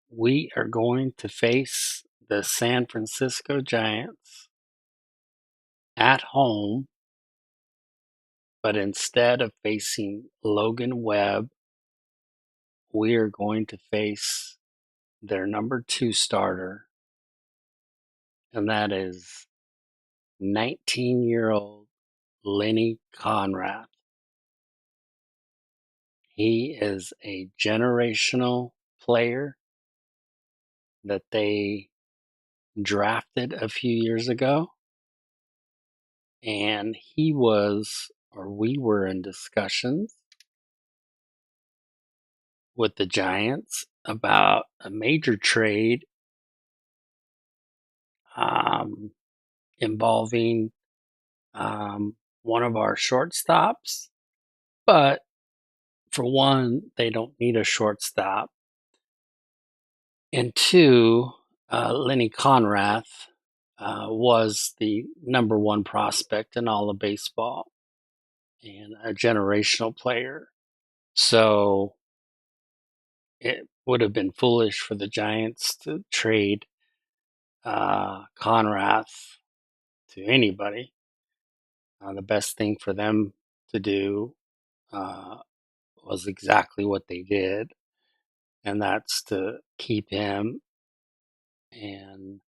we are going to face the San Francisco Giants at home, but instead of facing Logan Webb, we are going to face their number 2 starter, and that is 19-year-old Lenny Conrad. He is a generational player that they drafted a few years ago, and we were in discussions with the Giants about a major trade um, involving one of our shortstops. But for one, they don't need a shortstop. And two, Lenny Conrad was the number 1 prospect in all of baseball and a generational player. So it would have been foolish for the Giants to trade Conrad to anybody. The best thing for them to do uh, was exactly what they did, and that's to keep him. And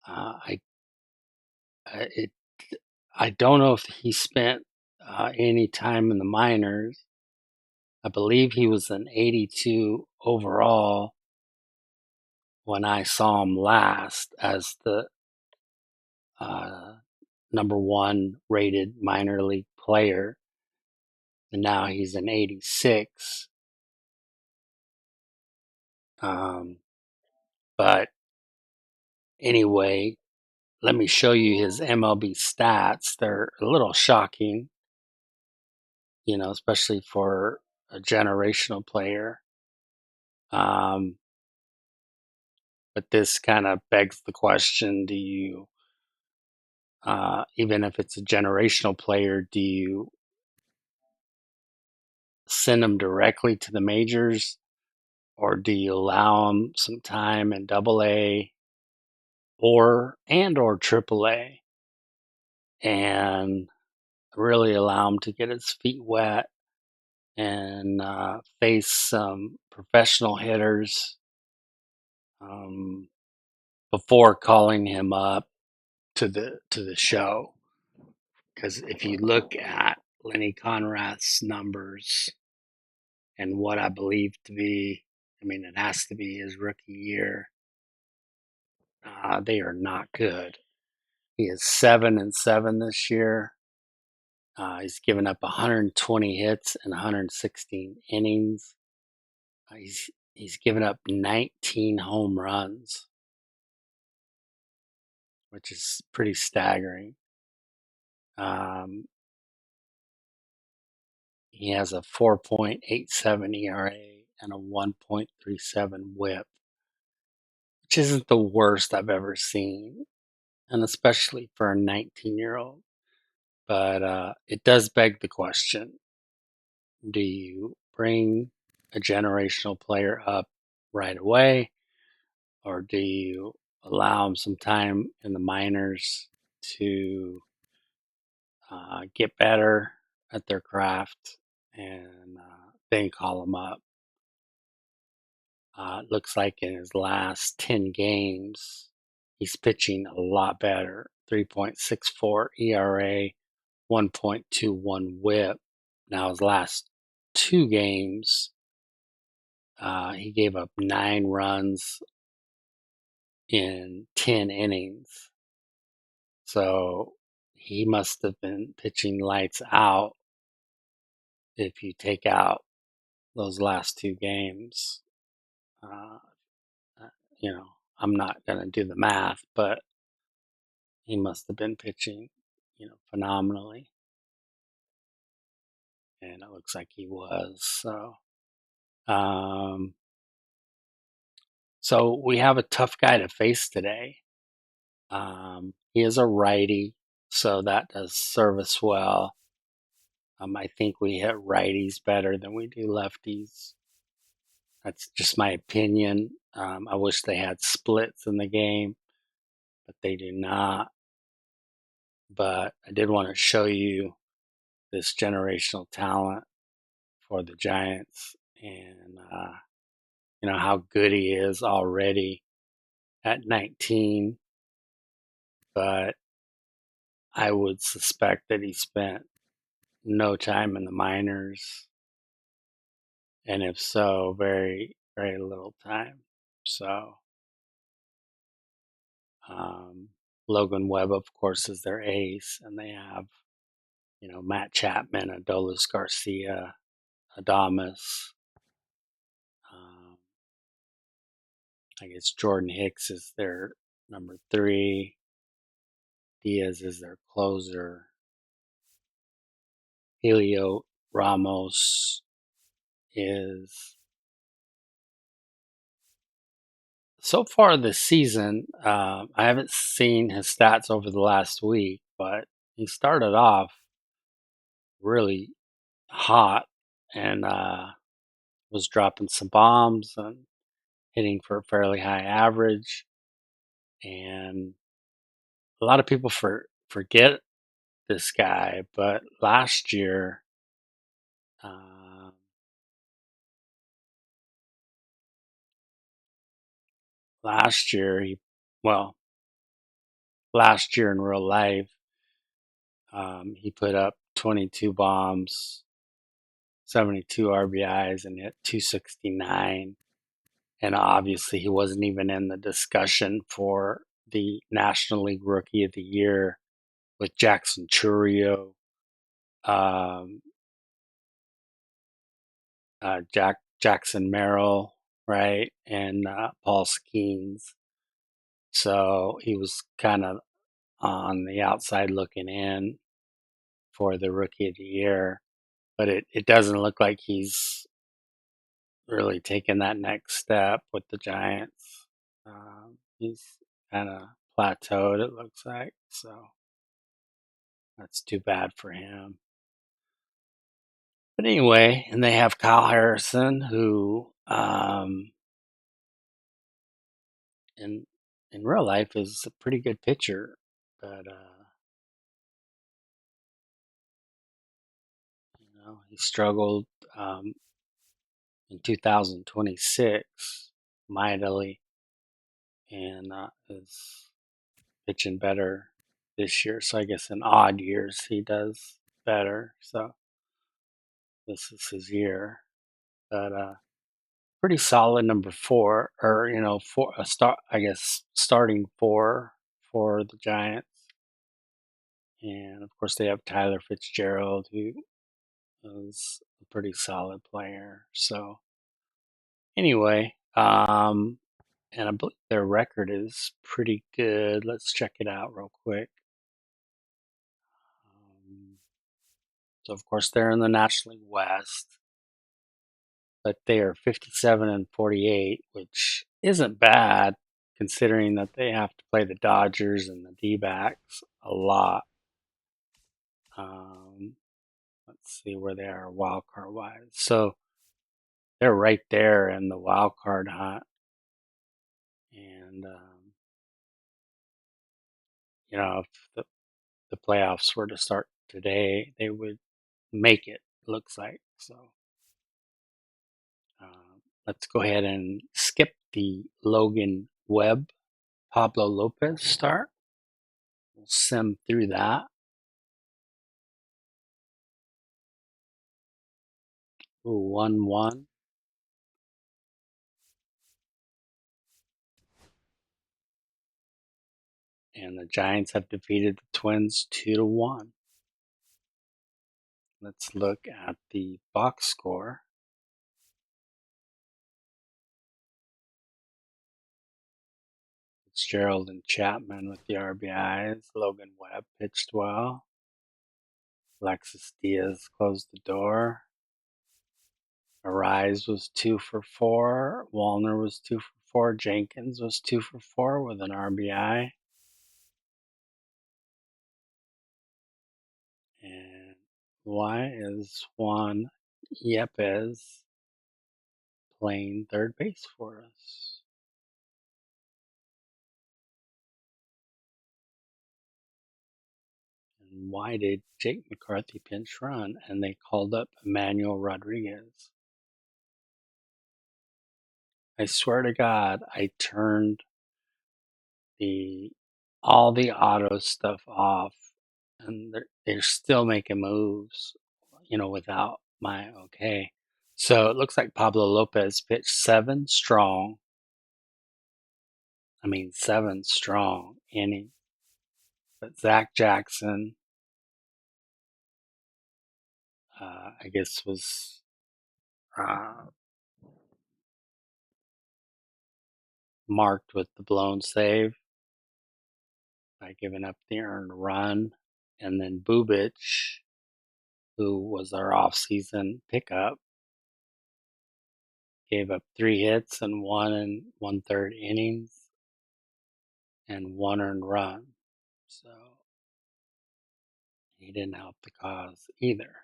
uh, I, it, I don't know if he spent any time in the minors. I believe he was an 82 overall when I saw him last as the uh, number 1 rated minor league player, and now he's an 86. But anyway, let me show you his MLB stats. They're a little shocking, especially for a generational player. But this kind of begs the question, do you, even if it's a generational player, do you send them directly to the majors, or do you allow them some time in AA or AAA and really allow him to get his feet wet and face some professional hitters um, before calling him up to the show? Because if you look at Lenny Conrad's numbers and what I believe to be, it has to be his rookie year, they are not good. He is 7-7 this year. He's given up 120 hits and 116 innings. He's given up 19 home runs, which is pretty staggering. Um, he has a 4.87 ERA and a 1.37 WHIP, which isn't the worst I've ever seen, and especially for a 19-year-old. But it does beg the question: do you bring a generational player up right away, or do you allow them some time in the minors to get better at their craft and then call them up? It looks like in his last 10 games, he's pitching a lot better. 3.64 ERA, 1.21 WHIP. Now his last 2 games, he gave up 9 runs in 10 innings. So he must have been pitching lights out if you take out those last 2 games. Uh, I'm not going to do the math, but he must have been pitching, phenomenally. And it looks like he was. Um, so we have a tough guy to face today. He is a righty, so that does serve us well. I think we hit righties better than we do lefties. That's just my opinion. I wish they had splits in the game, but they do not. But I did want to show you this generational talent for the Giants, and how good he is already at 19. But I would suspect that he spent no time in the minors, and if so, very, very little time. So, um, Logan Webb, of course, is their ace, and they have, Matt Chapman, Adolis Garcia, Adamas. Um, I guess Jordan Hicks is their number three. Diaz is their closer. Helio Ramos is so far this season. I haven't seen his stats over the last week, but he started off really hot and was dropping some bombs and hitting for a fairly high average. And a lot of people forget this guy, but uh, last year well, last year in real life, he put up 22 bombs, 72 RBIs, and hit 269. And obviously, he wasn't even in the discussion for the National League Rookie of the Year with Jackson Churio, um, Jackson Merrill, right, and Paul Skeens. So he was kind of on the outside looking in for the Rookie of the Year, but it doesn't look like he's really taken that next step with the Giants. He's kind of plateaued, it looks like. So that's too bad for him. But anyway, and they have Kyle Harrison, who in real life is a pretty good pitcher, but he struggled um, in 2026 mightily, and is pitching better this year. So I guess in odd years he does better. So this is his year, but pretty solid number four, or for a start. I guess starting four for the Giants, and of course they have Tyler Fitzgerald, who is a pretty solid player. So anyway, and I believe their record is pretty good. Let's check it out real quick. Um, so of course they're in the National League West, but they are 57 and 48, which isn't bad considering that they have to play the Dodgers and the D-backs a lot. Um, let's see where they are wild card wise. So they're right there in the wild card hunt, and if the playoffs were to start today, they would make it. Looks like so. Let's go ahead and skip the Logan Webb Pablo Lopez start. We'll sim through that. Ooh, 1-1. And the Giants have defeated the Twins 2-1. Let's look at the box score. Fitzgerald and Chapman with the RBIs. Logan Webb pitched well. Alexis Diaz closed the door. Arise was 2 for 4. Wallner was 2 for 4. Jenkins was 2 for 4 with an RBI. And why is Juan Yepes playing third base for us? why did Jake McCarthy pinch run? And they called up Emmanuel Rodriguez. I swear to God, I turned the all the auto stuff off, and they're still making moves, without my okay. So it looks like Pablo Lopez pitched 7 strong. I mean, 7 strong innings. But Zach Jackson, I guess, was uh, marked with the blown save by giving up the earned run. And then Bubich, who was our off-season pickup, gave up 3 hits and 1 1/3 innings and 1 earned run. So he didn't help the cause either.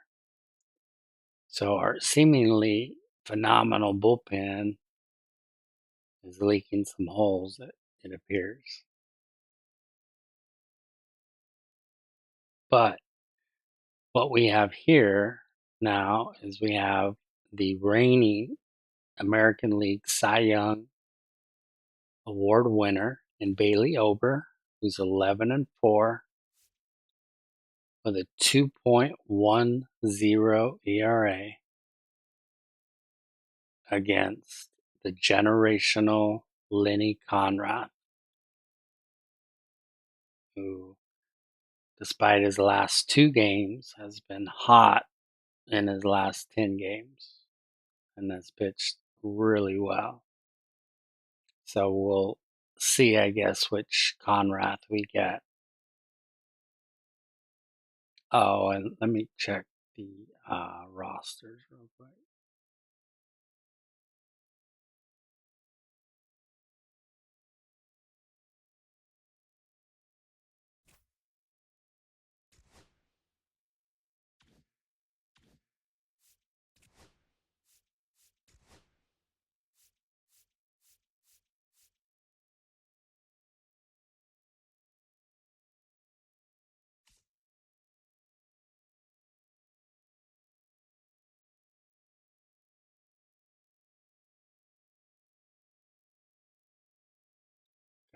So our seemingly phenomenal bullpen is leaking some holes, it appears. But what we have here now is we have the reigning American League Cy Young Award winner in Bailey Ober, who's 11-4 with a 2.10 ERA against the generational Lenny Conrad, who, despite his last 2 games, has been hot in his last 10 games and has pitched really well. So we'll see, I guess, which Conrad we get. Oh, and let me check the rosters real quick.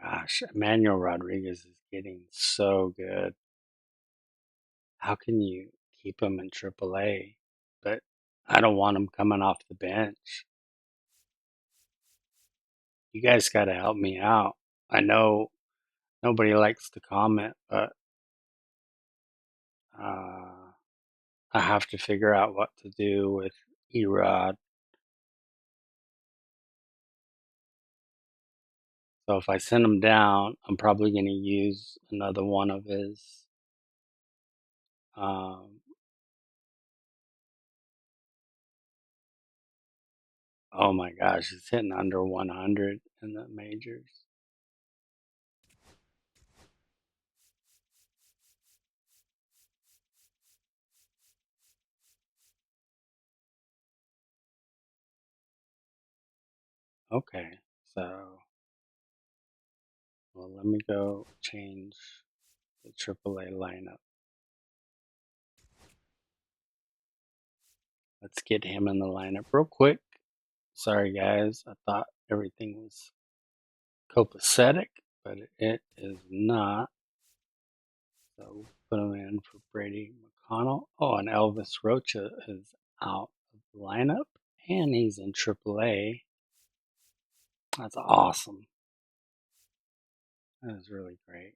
Gosh, Emmanuel Rodriguez is getting so good. How can you keep him in AAA? But I don't want him coming off the bench. You guys got to help me out. I know nobody likes to comment, but I have to figure out what to do with Erod. So if I send him down, I'm probably going to use another one of his. Um, oh my gosh, he's hitting under 100 in the majors. Okay, so well, let me go change the AAA lineup. Let's get him in the lineup real quick. Sorry, guys. I thought everything was copacetic, but it is not. So we'll put him in for Brady McConnell. Oh, and Elvis Rocha is out of the lineup, and he's in AAA. That's awesome. That is really great.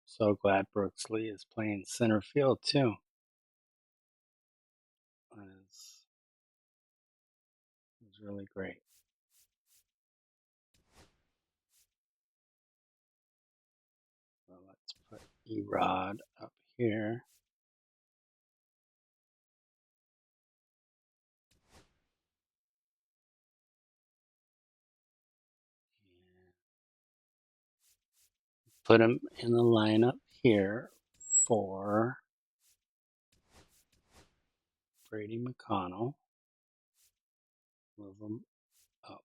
So glad Brooks Lee is playing center field too. That is really great. So let's put Erod up here. And put him in the lineup here for Brady McConnell. Move him up.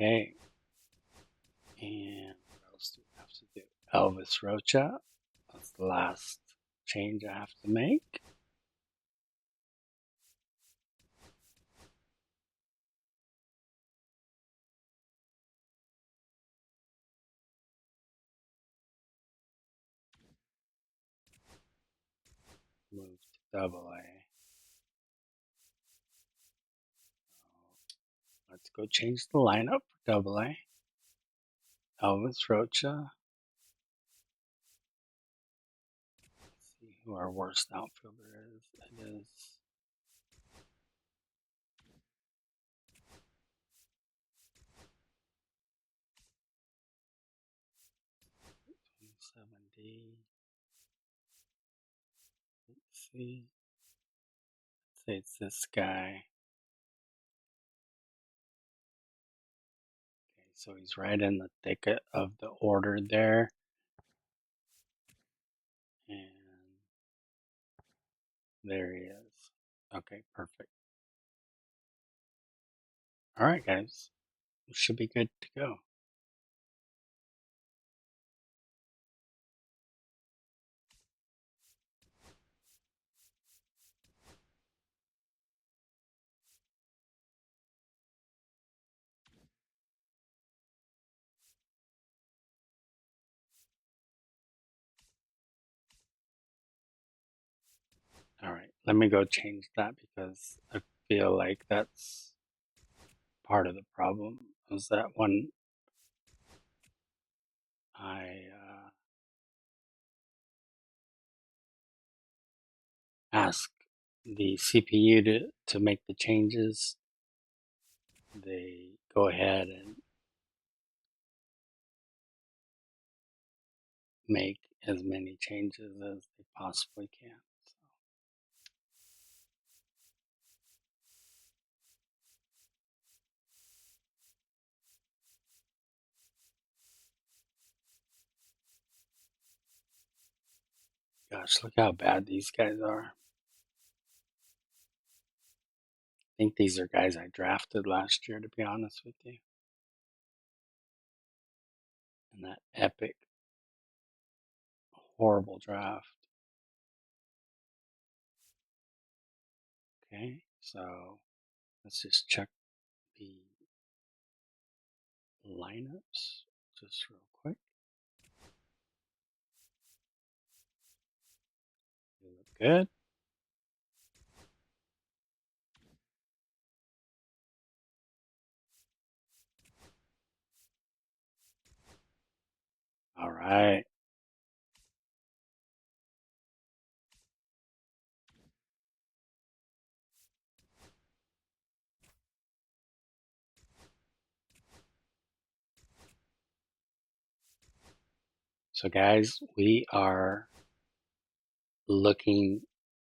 Okay. And what else do we have to do? Elvis Rocha. That's the last change I have to make. Move to double A. Let's go change the lineup for double A. Elvis Rocha. Let's see who our worst outfielder is. It is 27D. Let's see. Let's say it's this guy. Okay, so he's right in the thick of the order there. And there he is. Okay, perfect. All right, guys. We should be good to go. All right, let me go change that because I feel like that's part of the problem. Is that when I ask the CPU to make the changes, they go ahead and make as many changes as they possibly can. Gosh, look how bad these guys are. I think these are guys I drafted last year, to be honest with you. In that epic, horrible draft. Okay, so let's just check the lineups just real quick. They look good. All right. So, guys, we are looking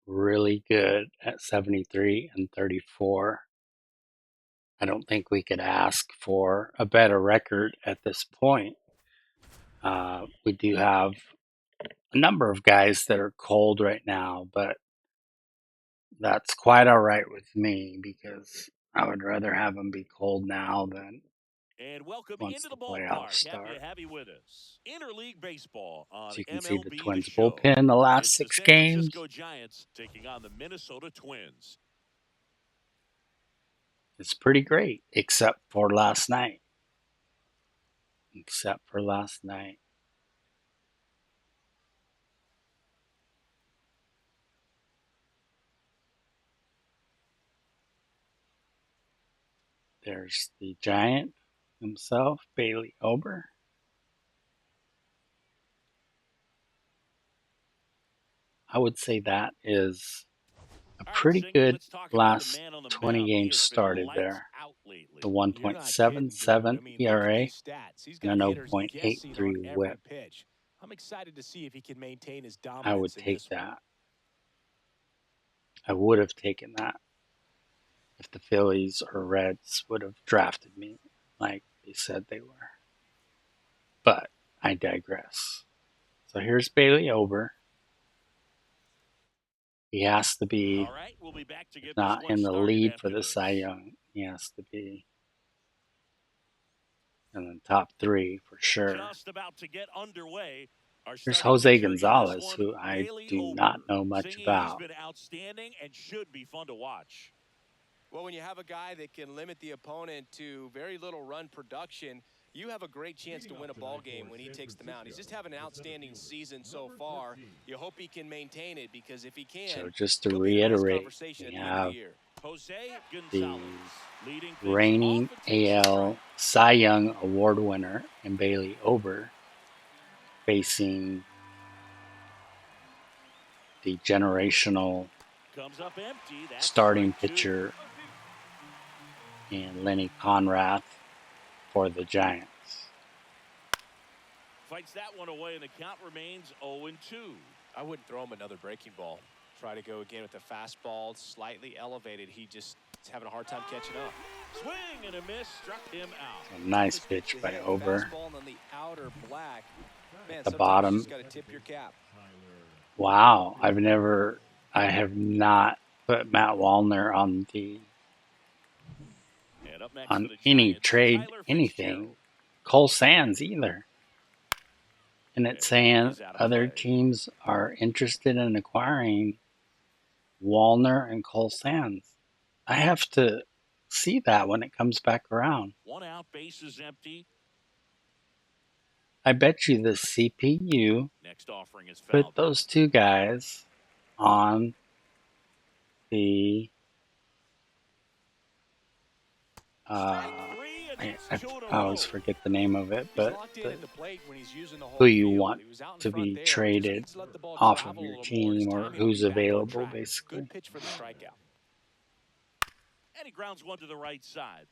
really good at 73 and 34. I don't think we could ask for a better record at this point. We do have a number of guys that are cold right now, but that's quite all right with me because I would rather have them be cold now than And welcome once into the the playoffs ballpark. Happy start. to have you with us. Interleague baseball on So you can see the MLB The Twins Show. bullpen the last It's the 6 San games. Francisco Giants taking on the Minnesota Twins. It's pretty great, except for last night. Except for last night. There's the Giant himself, Bailey Ober. I would say that is a All right, pretty Singy, good let's talk about the last man on the 20 mound. He games has been started lights there. out The lately. You're not kidding, dude. I 1.77 mean, look at ERA these stats. He's and a got hitters 0.83 guessing on every whip. pitch. I'm excited to see if he can maintain his I would dominance in take this one. that. I would have taken that if the Phillies or Reds would have drafted me like they said they were. But I digress. So here's Bailey Ober. He has to All be, right, we'll be back to if get this not one in the started lead for after the Cy this. Young, he has to be in the top 3 for sure. Just about to get underway. Our There's starting Jose pitcher in this Gonzalez, one, who I Bailey do Ober. not know much Singing, he's about. been outstanding and should be fun to watch. Well, when you have a guy that can limit the opponent to very little run production, you have a great chance to win a ball game when he takes the mound. He's just having an outstanding season so far. You hope he can maintain it, because if he can, So just to he'll be in a nice reiterate, conversation we at the end of the have year. Jose the Gonzalez leading things reigning off and takes a AL strike. Cy Young Award winner in Bailey Ober facing the generational Comes up empty. That's starting strike 2. pitcher and Lenny Conrath for the Giants. Fights that one away, and the count remains 0-2. I wouldn't throw him another breaking ball. Try to go again with the fastball slightly elevated. He just is having a hard time catching up. Swing and a miss, struck him out. A nice pitch by Ober. Fastball on the outer black. Man, The sometimes bottom. you just got to tip your cap. Wow, I have not put Matt Wallner on And up next for the any Giants, trade, Tyler anything. Fitzgerald. Cole Sands either. And it's saying He's out of other play. teams are interested in acquiring Wallner and Cole Sands. I have to see that when it comes back around. 1 out, base is empty. I bet you the CPU Next offering is fouled. put those two guys on the I always forget the name of it, but who you want to be traded off of your team or who's available, basically. Good pitch for the strikeout. And he grounds one to the right side.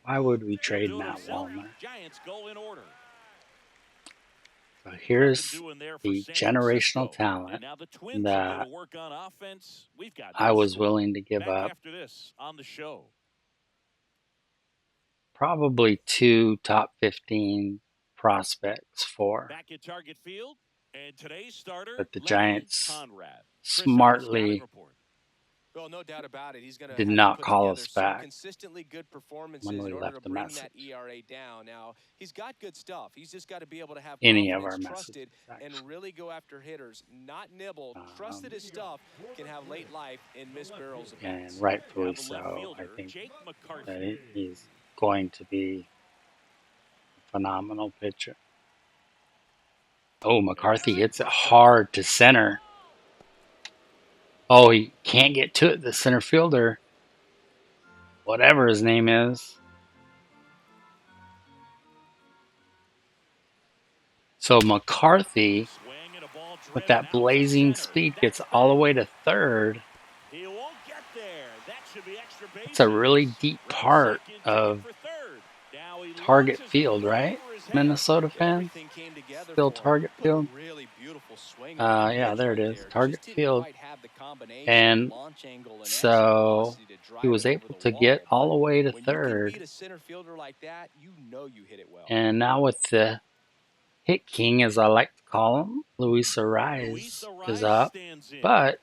Why would we trade Do it Matt himself. Wallner? Giants go in order. So here's Nothing doing there for the San generational Francisco. talent And now the Twins will go that to work on offense. We've got I no was score. willing to give Back up after this on the show. probably 2 top 15 prospects for. Back at Target Field, and today's starter, But the Lenny Giants Conrad. smartly Well, no doubt about it. He's going to did have not to put call together us some back consistently good performances when we in order left to a bring message. that ERA down. Now, he's got good stuff. He's just got to be able to have Any of confidence, our trusted, messages, and really go after hitters. Not nibble. Trusted his stuff can have late life in missed barrels of and bats. rightfully Now the left so. fielder, I think Jake McCarthy. that he's going to be a phenomenal pitcher. Oh, McCarthy hits it hard to center. Oh, he can't get to it. The center fielder, whatever his name is. So McCarthy, Swing and a ball with driven that out to blazing center. speed, That's gets all the way to third. third. He won't get there. That should be extra bases. It's a really deep Runner part second, of for third. Now he Target launches Field, one right? over his head. Minnesota fans? Everything came together Still for him. Target Put a Field? really beautiful swing on that Yeah, pitch there right it is. there. Target Just didn't Field. quite have the combination, And launch angle, and exit so velocity to drive he was it over able the to wall. get all the But way to when you can third. beat a center fielder like that, you know you hit it well. And now with the hit king, as I like to call him, Luis Ariz is up. But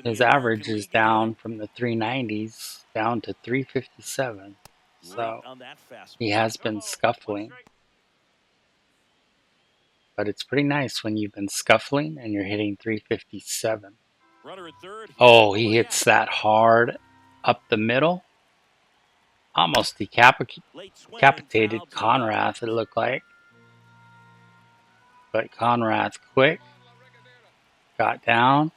his average is down from the 390s down to 357. So he has been scuffling. But it's pretty nice when you've been scuffling and you're hitting 357. Oh, he hits that hard up the middle. Almost decapitated Conrath, it looked like. But Conrath quick got down.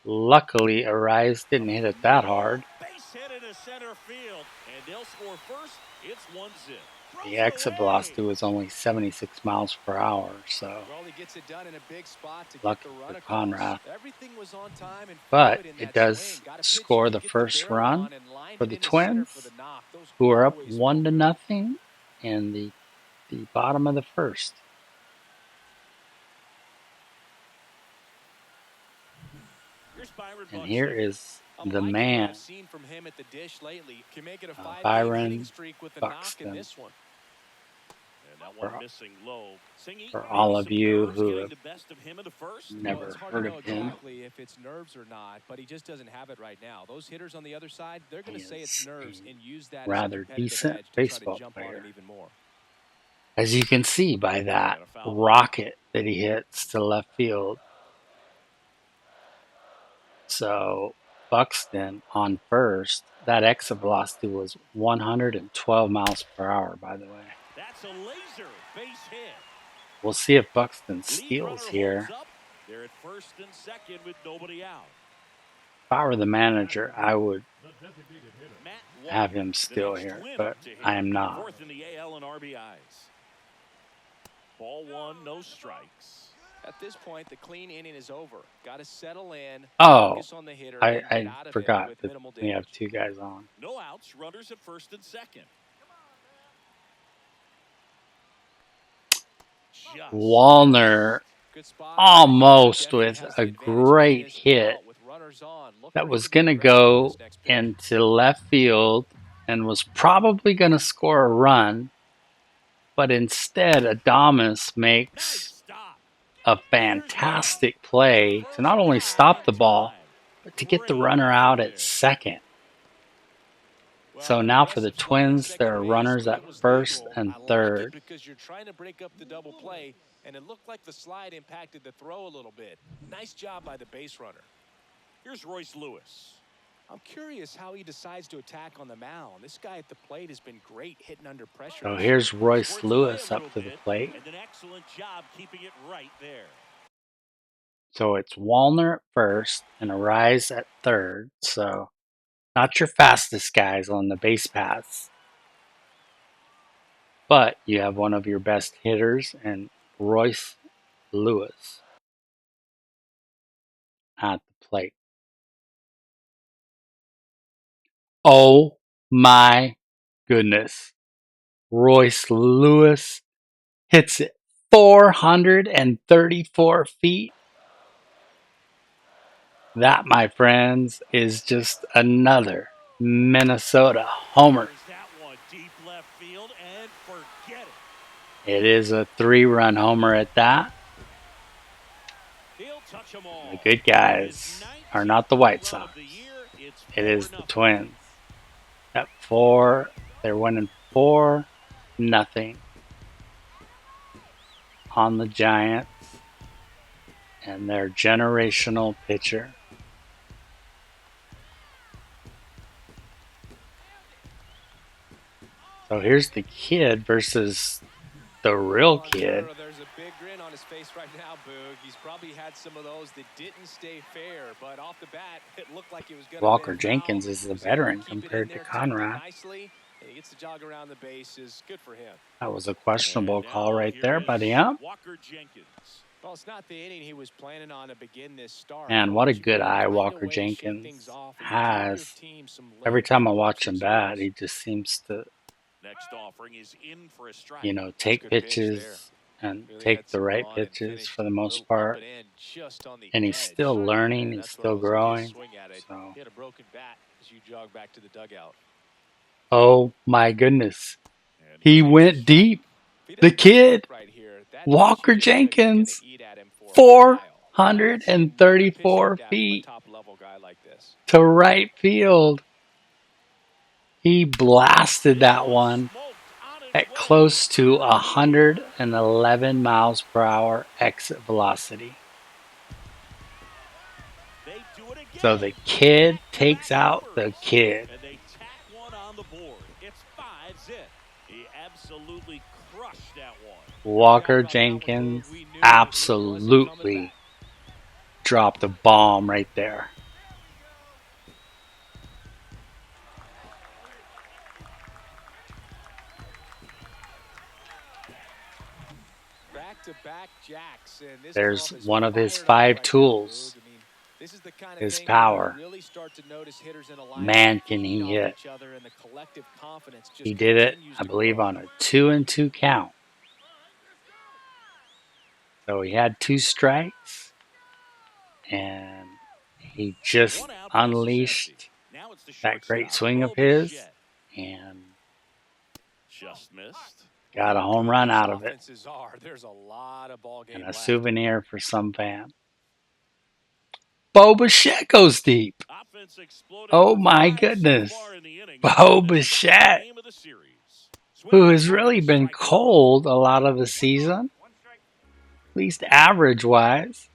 Luckily, Ariz didn't hit it that hard. Base hit into center field, and they'll score first. It's 1-0. The exit velocity was only 76 miles per hour, so well, he gets it done in a big spot to lucky get the run for across. Conrath. Everything was on time and But fluid in it that does swing. Got a pitch score to the get first barrel run on and line for it the into center for Twins, the knock. Those who are up always 1-0 in the bottom of the first. And here is the man, Byron Buxton. For all of you who have never heard of him, if it's nerves or not, but he just doesn't have it right now. Those hitters on the other side, they're going to say it's nerves and use that rather as a competitive decent edge to baseball try to jump on player. him even more. as you can see by that rocket that he hits to left field. So Buxton on first, that exit velocity was 112 miles per hour, by the way. That's a laser base hit. We'll see if Buxton Lead steals runner here. holds up. They're at first and second with nobody out. If I were the manager, I would Matt have Walker, him the steal next here, win but up to hit. I am not. Fourth in the AL in RBIs. Ball one, no strikes. At this point, the clean inning is over. Got to settle in, Oh, focus on the hitter, and get I out of it forgot with that minimal we have damage. two guys on. No outs, runners at first and second. Just Wallner Good spot. almost Definitely with has a the advantage in great this hit out with runners on. Look that for him was to be going to aggressive with go his next pitch. into left field and was probably going to score a run, but instead Adames makes nice stop. a fantastic play to not only stop the ball, but to get the runner out at second. So Well, now for the aggressive swing at Twins, there second are base, runners but at it was first legal. and I like third. it because you're trying to break up the double play, and it looked like the slide impacted the throw a little bit. Nice job by the base runner. Here's Royce Lewis. I'm curious how he decides to attack on the mound. This guy at the plate has been great hitting under pressure. So here's Royce Squirts away a Lewis up little to the bit, plate. and an excellent job keeping it right there. So it's Wallner at first and Arise at third. So not your fastest guys on the base paths, but you have one of your best hitters and Royce Lewis at the plate. Oh my goodness. Royce Lewis hits it 434 feet. That, my friends, is just another Minnesota homer. There's that one deep left field, and forget it. It is a 3-run homer at that. He'll touch them all. The good guys are not the White Sox. It is the Twins. At 4, they're winning 4-0 on the Giants and their generational pitcher. So here's the kid versus the real kid. There's a big grin on his face right now, Boog. He's probably had some of those that didn't stay fair, but off the bat, it looked like it was going to Walker Jenkins is the veteran compared to Conrad. Nicely. He gets the jog around the bases. Good for him. That was a questionable call right there by the ump. Walker Jenkins. Well, it's not the inning he was planning on to begin this start. Man, what a good eye Walker Jenkins has. Every time I watch him bat, he just seems to, Next offering is in for a strike. take pitches and take the right pitches for the most part. And he's still learning, he's still growing. So, He had a broken bat as you jog back to the dugout. oh my goodness. He went deep. The kid, Walker Jenkins, 434 feet to right field. He blasted that one at close to 111 miles per hour exit velocity. So the kid takes out the kid. And they tack one on the board. It's 5-zip. He absolutely crushed that one. Walker Jenkins absolutely dropped a bomb right there. Back-to-back jacks, and this There's club is one of his fired up 5 right tools. now, this is the kind of His thing where you power. really start to notice hitters in a lineup Man, can feeding he off hit. each other, and the collective confidence just He did it, continues I to believe, grow. on a 2-2 count. So he had 2 strikes, and he just unleashed that great swing of his and just missed. got a home run out of it. There's a lot of ball game And a left. souvenir for some fan. Bo Bichette goes deep. Oh my goodness. Bo Bichette. who has really been cold a lot of the season, at least average-wise.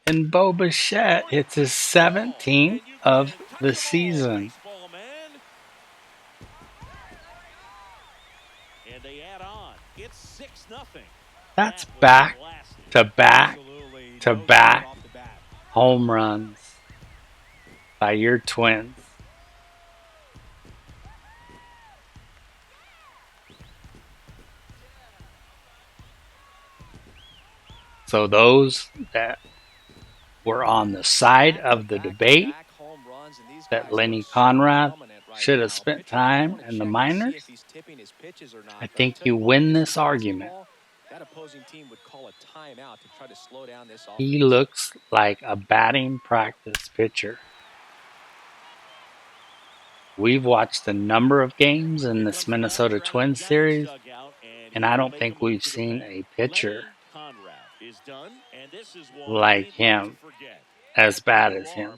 And Bo Bichette hits his 17th of the season. And they add on. It's 6-0. That's back to back to back home runs by your Twins. So those that were on the side of the debate that Lenny Conrad should have spent time in the minors, I think you win this argument. He looks like a batting practice pitcher. We've watched a number of games in this Minnesota Twins series, and I don't think we've seen a pitcher like him, as bad as him.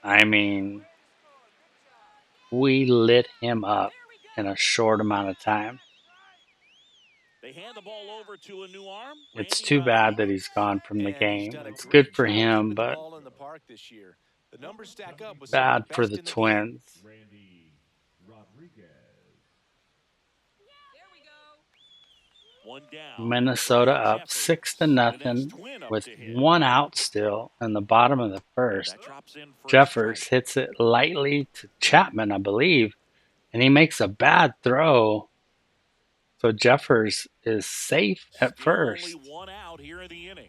I mean, we lit him up in a short amount of time. It's too bad that he's gone from the game. It's good for him, but bad for the Twins. Minnesota up 6-0 with 1 out still in the bottom of the first. Jeffers hits it lightly to Chapman, I believe, and he makes a bad throw. So Jeffers is safe at first. Only 1 out here in the inning.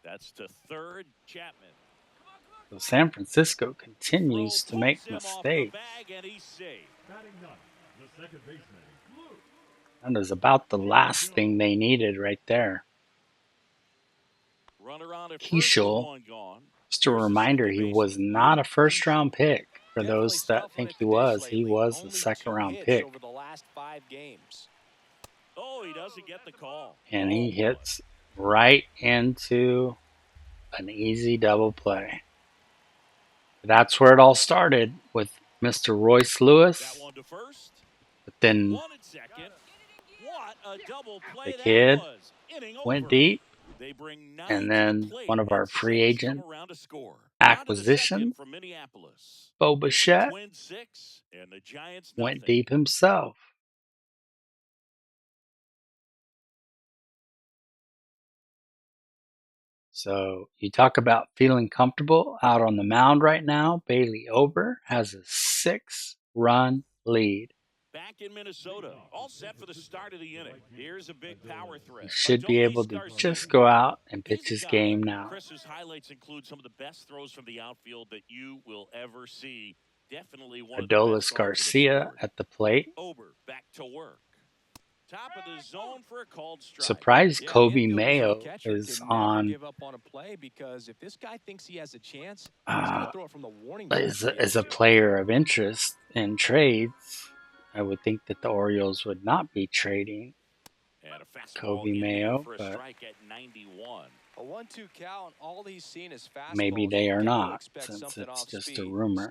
That's to third, Chapman. So San Francisco continues to make mistakes. That is about the last thing they needed right there. Keishel, just a reminder, he was not a first-round pick. For those that think he was a second-round pick. Oh, he doesn't get the call. And he hits right into an easy double play. That's where it all started with Mr. Royce Lewis. But then the kid went deep, and then one of our free agent acquisitions, Bo Bichette, went deep himself. So you talk about feeling comfortable out on the mound right now. Bailey Ober has a 6-run lead. Back in Minnesota, all set for the start of the inning. Here's a big power threat. He should be able to just go out and pitch his game now. Chris's highlights include some of the best throws from the outfield that you will ever see. Definitely one of the Adolis Garcia at the plate. Ober back to work. Top of the zone for a called strike. Surprised Kobe Mayo is on. As a player of interest in trades, I would think that the Orioles would not be trading Kobe Mayo, but maybe they are not, since it's just a rumor.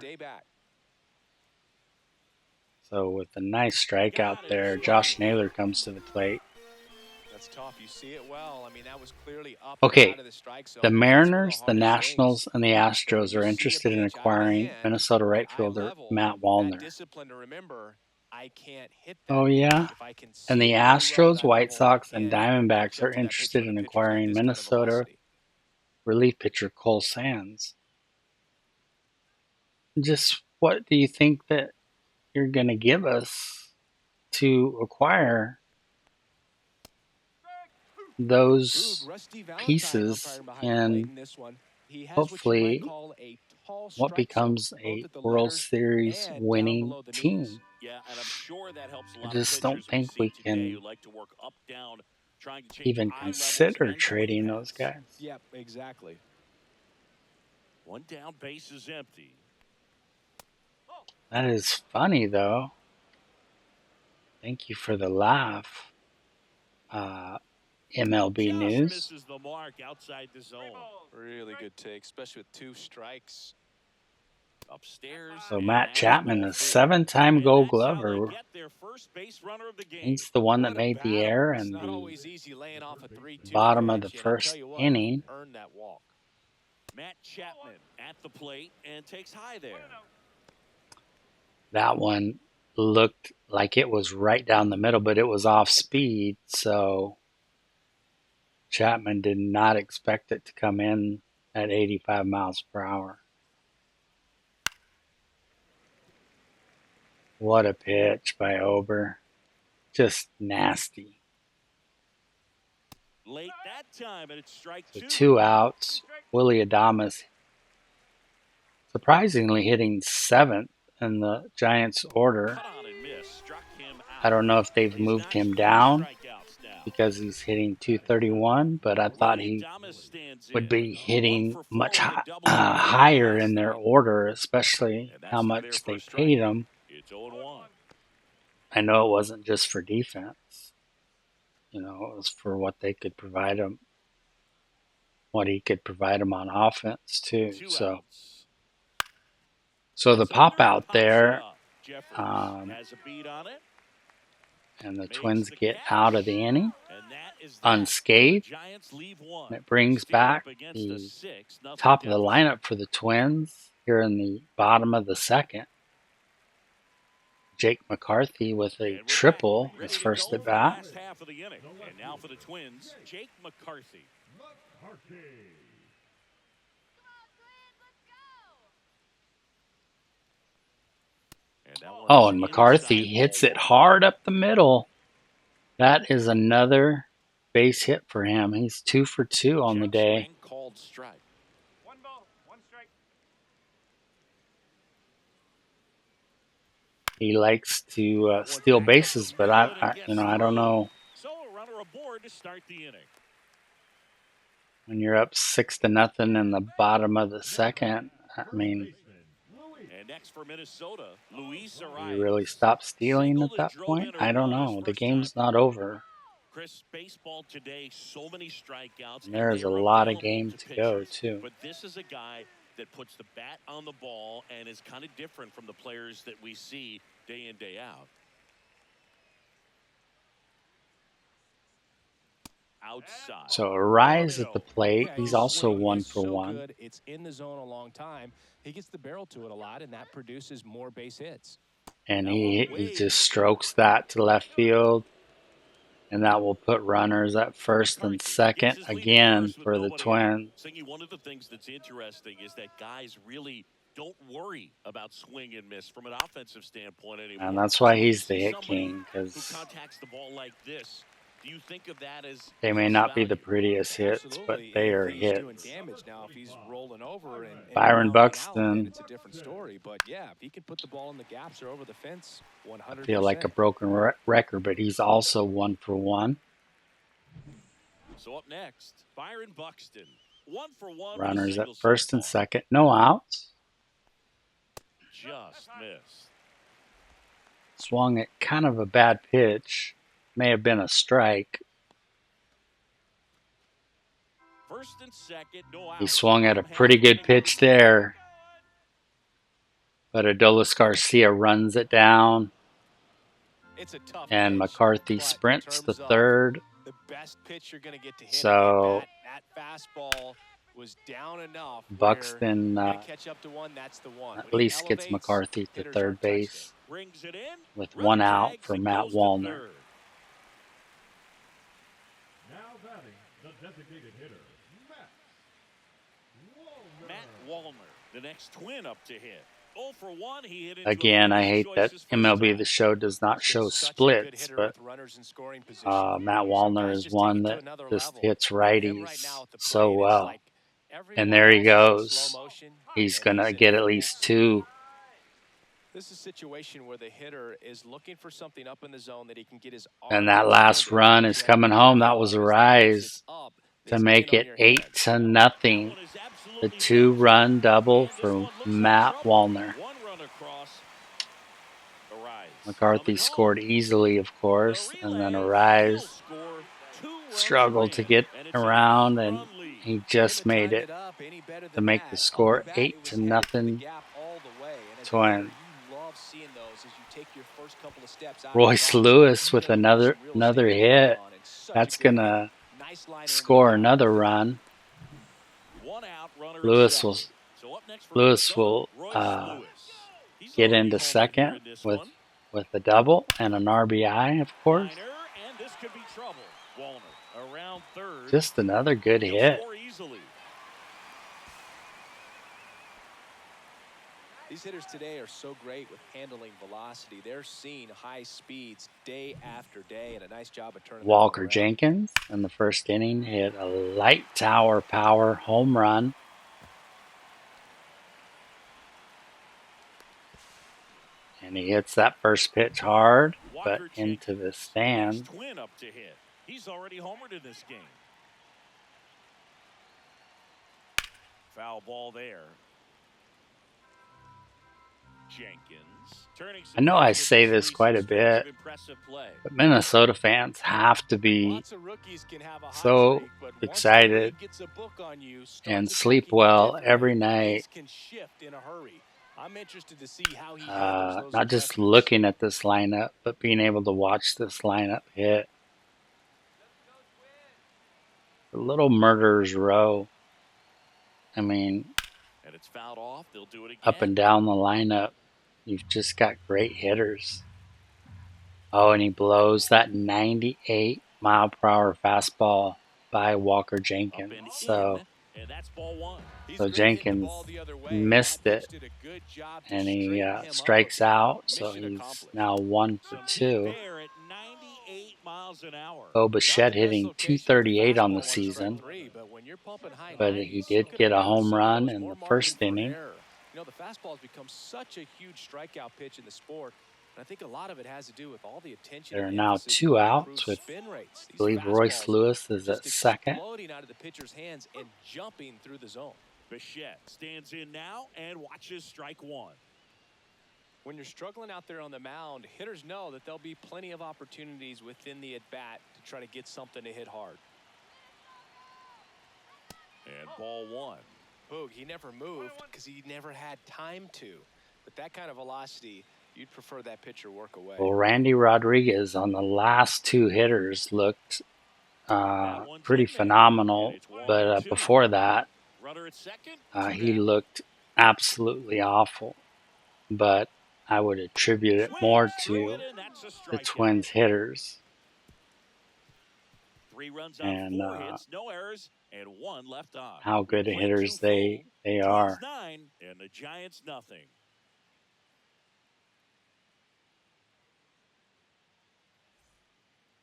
So with a nice strikeout there, Josh Naylor comes to the plate. That's tough. You see it well. I mean, that was clearly up okay, out of the strike zone. the Mariners, the Nationals, and the Astros are interested in acquiring Minnesota right fielder Matt Wallner. Oh yeah? And the Astros, White Sox, and Diamondbacks are interested in acquiring Minnesota relief pitcher Cole Sands. Just what do you think that you're going to give us to acquire those pieces and hopefully what becomes a World Series winning team? I just don't think we can even consider trading those guys. Yep, exactly. One down, base is empty. That is funny, though. Thank you for the laugh. MLB News. Misses the mark outside the zone. Really good take, especially with 2 strikes. Upstairs. So Matt Chapman, a 7-time Gold Glover. He's the one that made the error in the bottom of the first inning. Earned that walk. Matt Chapman at the plate and takes high there. That one looked like it was right down the middle, but it was off speed, so Chapman did not expect it to come in at 85 miles per hour. What a pitch by Ober. Just nasty. Late that time, and it's strike So 2. 2 outs. Willie Adames surprisingly hitting 7th in the Giants' order. I don't know if they've moved him down because he's hitting 231, but I thought he would be hitting much higher in their order, especially how much they paid him. I know it wasn't just for defense. You know, it was for what they could provide him, what he could provide him on offense too. So the pop out there, and the Twins get out of the inning unscathed. And it brings back the top of the lineup for the Twins here in the bottom of the second. Jake McCarthy with a triple, his first at bat. And now for the Twins, Jake McCarthy. Oh, and McCarthy hits it hard up the middle. That is another base hit for him. He's 2 for 2 on the day. Called strike. 1 ball, 1 strike. He likes to steal bases, but I don't know. So a runner aboard to start the inning. When you're up 6-0 in the bottom of the second, I mean, And next for Minnesota, Luis you really stop stealing at that point? I don't know. The game's not over. Chris, baseball today, so many strikeouts. And there's a lot of game to go, too. But this is a guy that puts the bat on the ball and is kind of different from the players that we see day in, day out. Outside. So Arise at the plate. He's also 1 for 1. It's in the zone a long time. He gets the barrel to it a lot, and that produces more base hits. And he just strokes that to left field. And that will put runners at first and second again for the Twins. One of the things that's interesting is that guys really don't worry about swing and miss from an offensive standpoint anymore. And that's why he's the hit king, because contacts the ball like this. Do you think of that as they may not be the prettiest hits, but they are hits. Now, if he's rolling over and Byron Buxton, it's a different story. But yeah, if he can put the ball in the gaps or over the fence, 100%. I feel like a broken record, but he's also 1 for 1. So up next, Byron Buxton, 1 for 1. Runners at first and second, no outs. Just missed. Swung at kind of a bad pitch. May have been a strike. First and second, no outs. He swung at a pretty good pitch there. But Adolis Garcia runs it down. It's a tough and pitch, McCarthy sprints to third. The best pitch you're going to get to hit. So that fastball was down enough. Buxton catch up to one, that's the one. at least gets McCarthy to third base with 1 out for Matt Wallner. Now batting the designated hitter, Matt Wallner, the next Twin up to hit. 0 for 1, he hit Again, I hate that MLB The Show does not show splits, but Matt Wallner is one that just hits righties so well. And there he goes. He's going to get at least 2. This is a situation where the hitter is looking for something up in the zone that he can get his arm. And that last run is coming home. That was a rise to make it 8-0. The 2-run double for Matt Wallner. McCarthy scored easily, of course, and then Arise struggled to get around, and he just made it to make the score 8-0 Twins. You love seeing those as you take your first couple of steps out Royce of the box. Lewis You with know you have some real another estate to work hit. on, and such a That's good hit. gonna Nice liner into the score gap. another run. 1 out, runner at Lewis will second. So up next for Minnesota, Royce Lewis. He's get already into homered here second in this with one. a double and an RBI, of course. Liner, and this could be trouble. Wallner around third. Just another good He'll hit. score easily. These hitters today are so great with handling velocity. They're seeing high speeds day after day, and a nice job of turning Walker that ball around. Jenkins in the first inning hit a light tower power home run. And he hits that first pitch hard, but Walker into the Jenkins, stand. next twin up to hit. He's already homered in this game. Foul ball there. Jenkins turning. I know I say this quite a bit, but Minnesota fans have to be so excited and sleep well every night. Not just looking at this lineup, but being able to watch this lineup hit. The little murderer's row. I mean, and it's fouled off. They'll do it again. Up and down the lineup, you've just got great hitters. Oh, and he blows that 98-mile-per-hour fastball by Walker Jenkins. So Jenkins missed it, and he strikes out. So he's now 1 for 2. Bo Bichette hitting .238 on the season, but he did get a home run in the first inning. You know, the fastball has become such a huge strikeout pitch in the sport. I think a lot of it has to do with all the attention. There are now 2 outs with, I believe, Royce Lewis is at second. Exploding out of the pitcher's hands and jumping through the zone. Bichette stands in now and watches strike one. When you're struggling out there on the mound, hitters know that there'll be plenty of opportunities within the at-bat to try to get something to hit hard. And ball one. Boog, he never moved because he never had time to. But that kind of velocity, you'd prefer that pitcher work away. Well, Randy Rodriguez on the last 2 hitters looked pretty phenomenal, but before that, he looked absolutely awful. But I would attribute it more to the Twins hitters. 3 runs out, 4 hits, no errors, and 1 left on. How good hitters they are. 9 and the Giants nothing.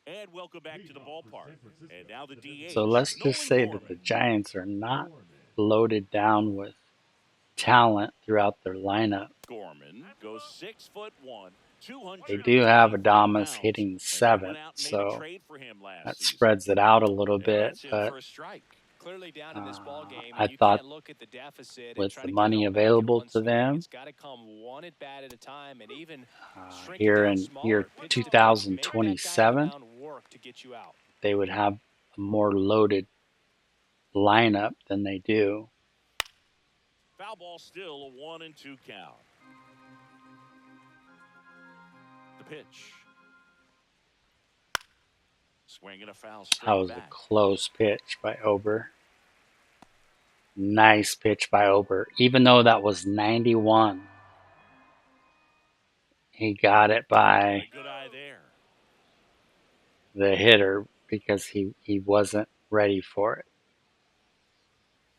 And welcome back to the ballpark. And now the DH. So let's just say that the Giants are not loaded down with talent throughout their lineup. Gorman goes 6'1", 200. They do have Adames hitting 7th, so that spreads it out a little bit. But I thought with the money available to them here in year 2027, they would have a more loaded lineup than they do. Foul ball, still a 1-2 count. The pitch. Swinging a foul straight That was back. a close pitch by Ober. Nice pitch by Ober. Even though that was 91, he got it by Good eye there. the hitter because he wasn't ready for it.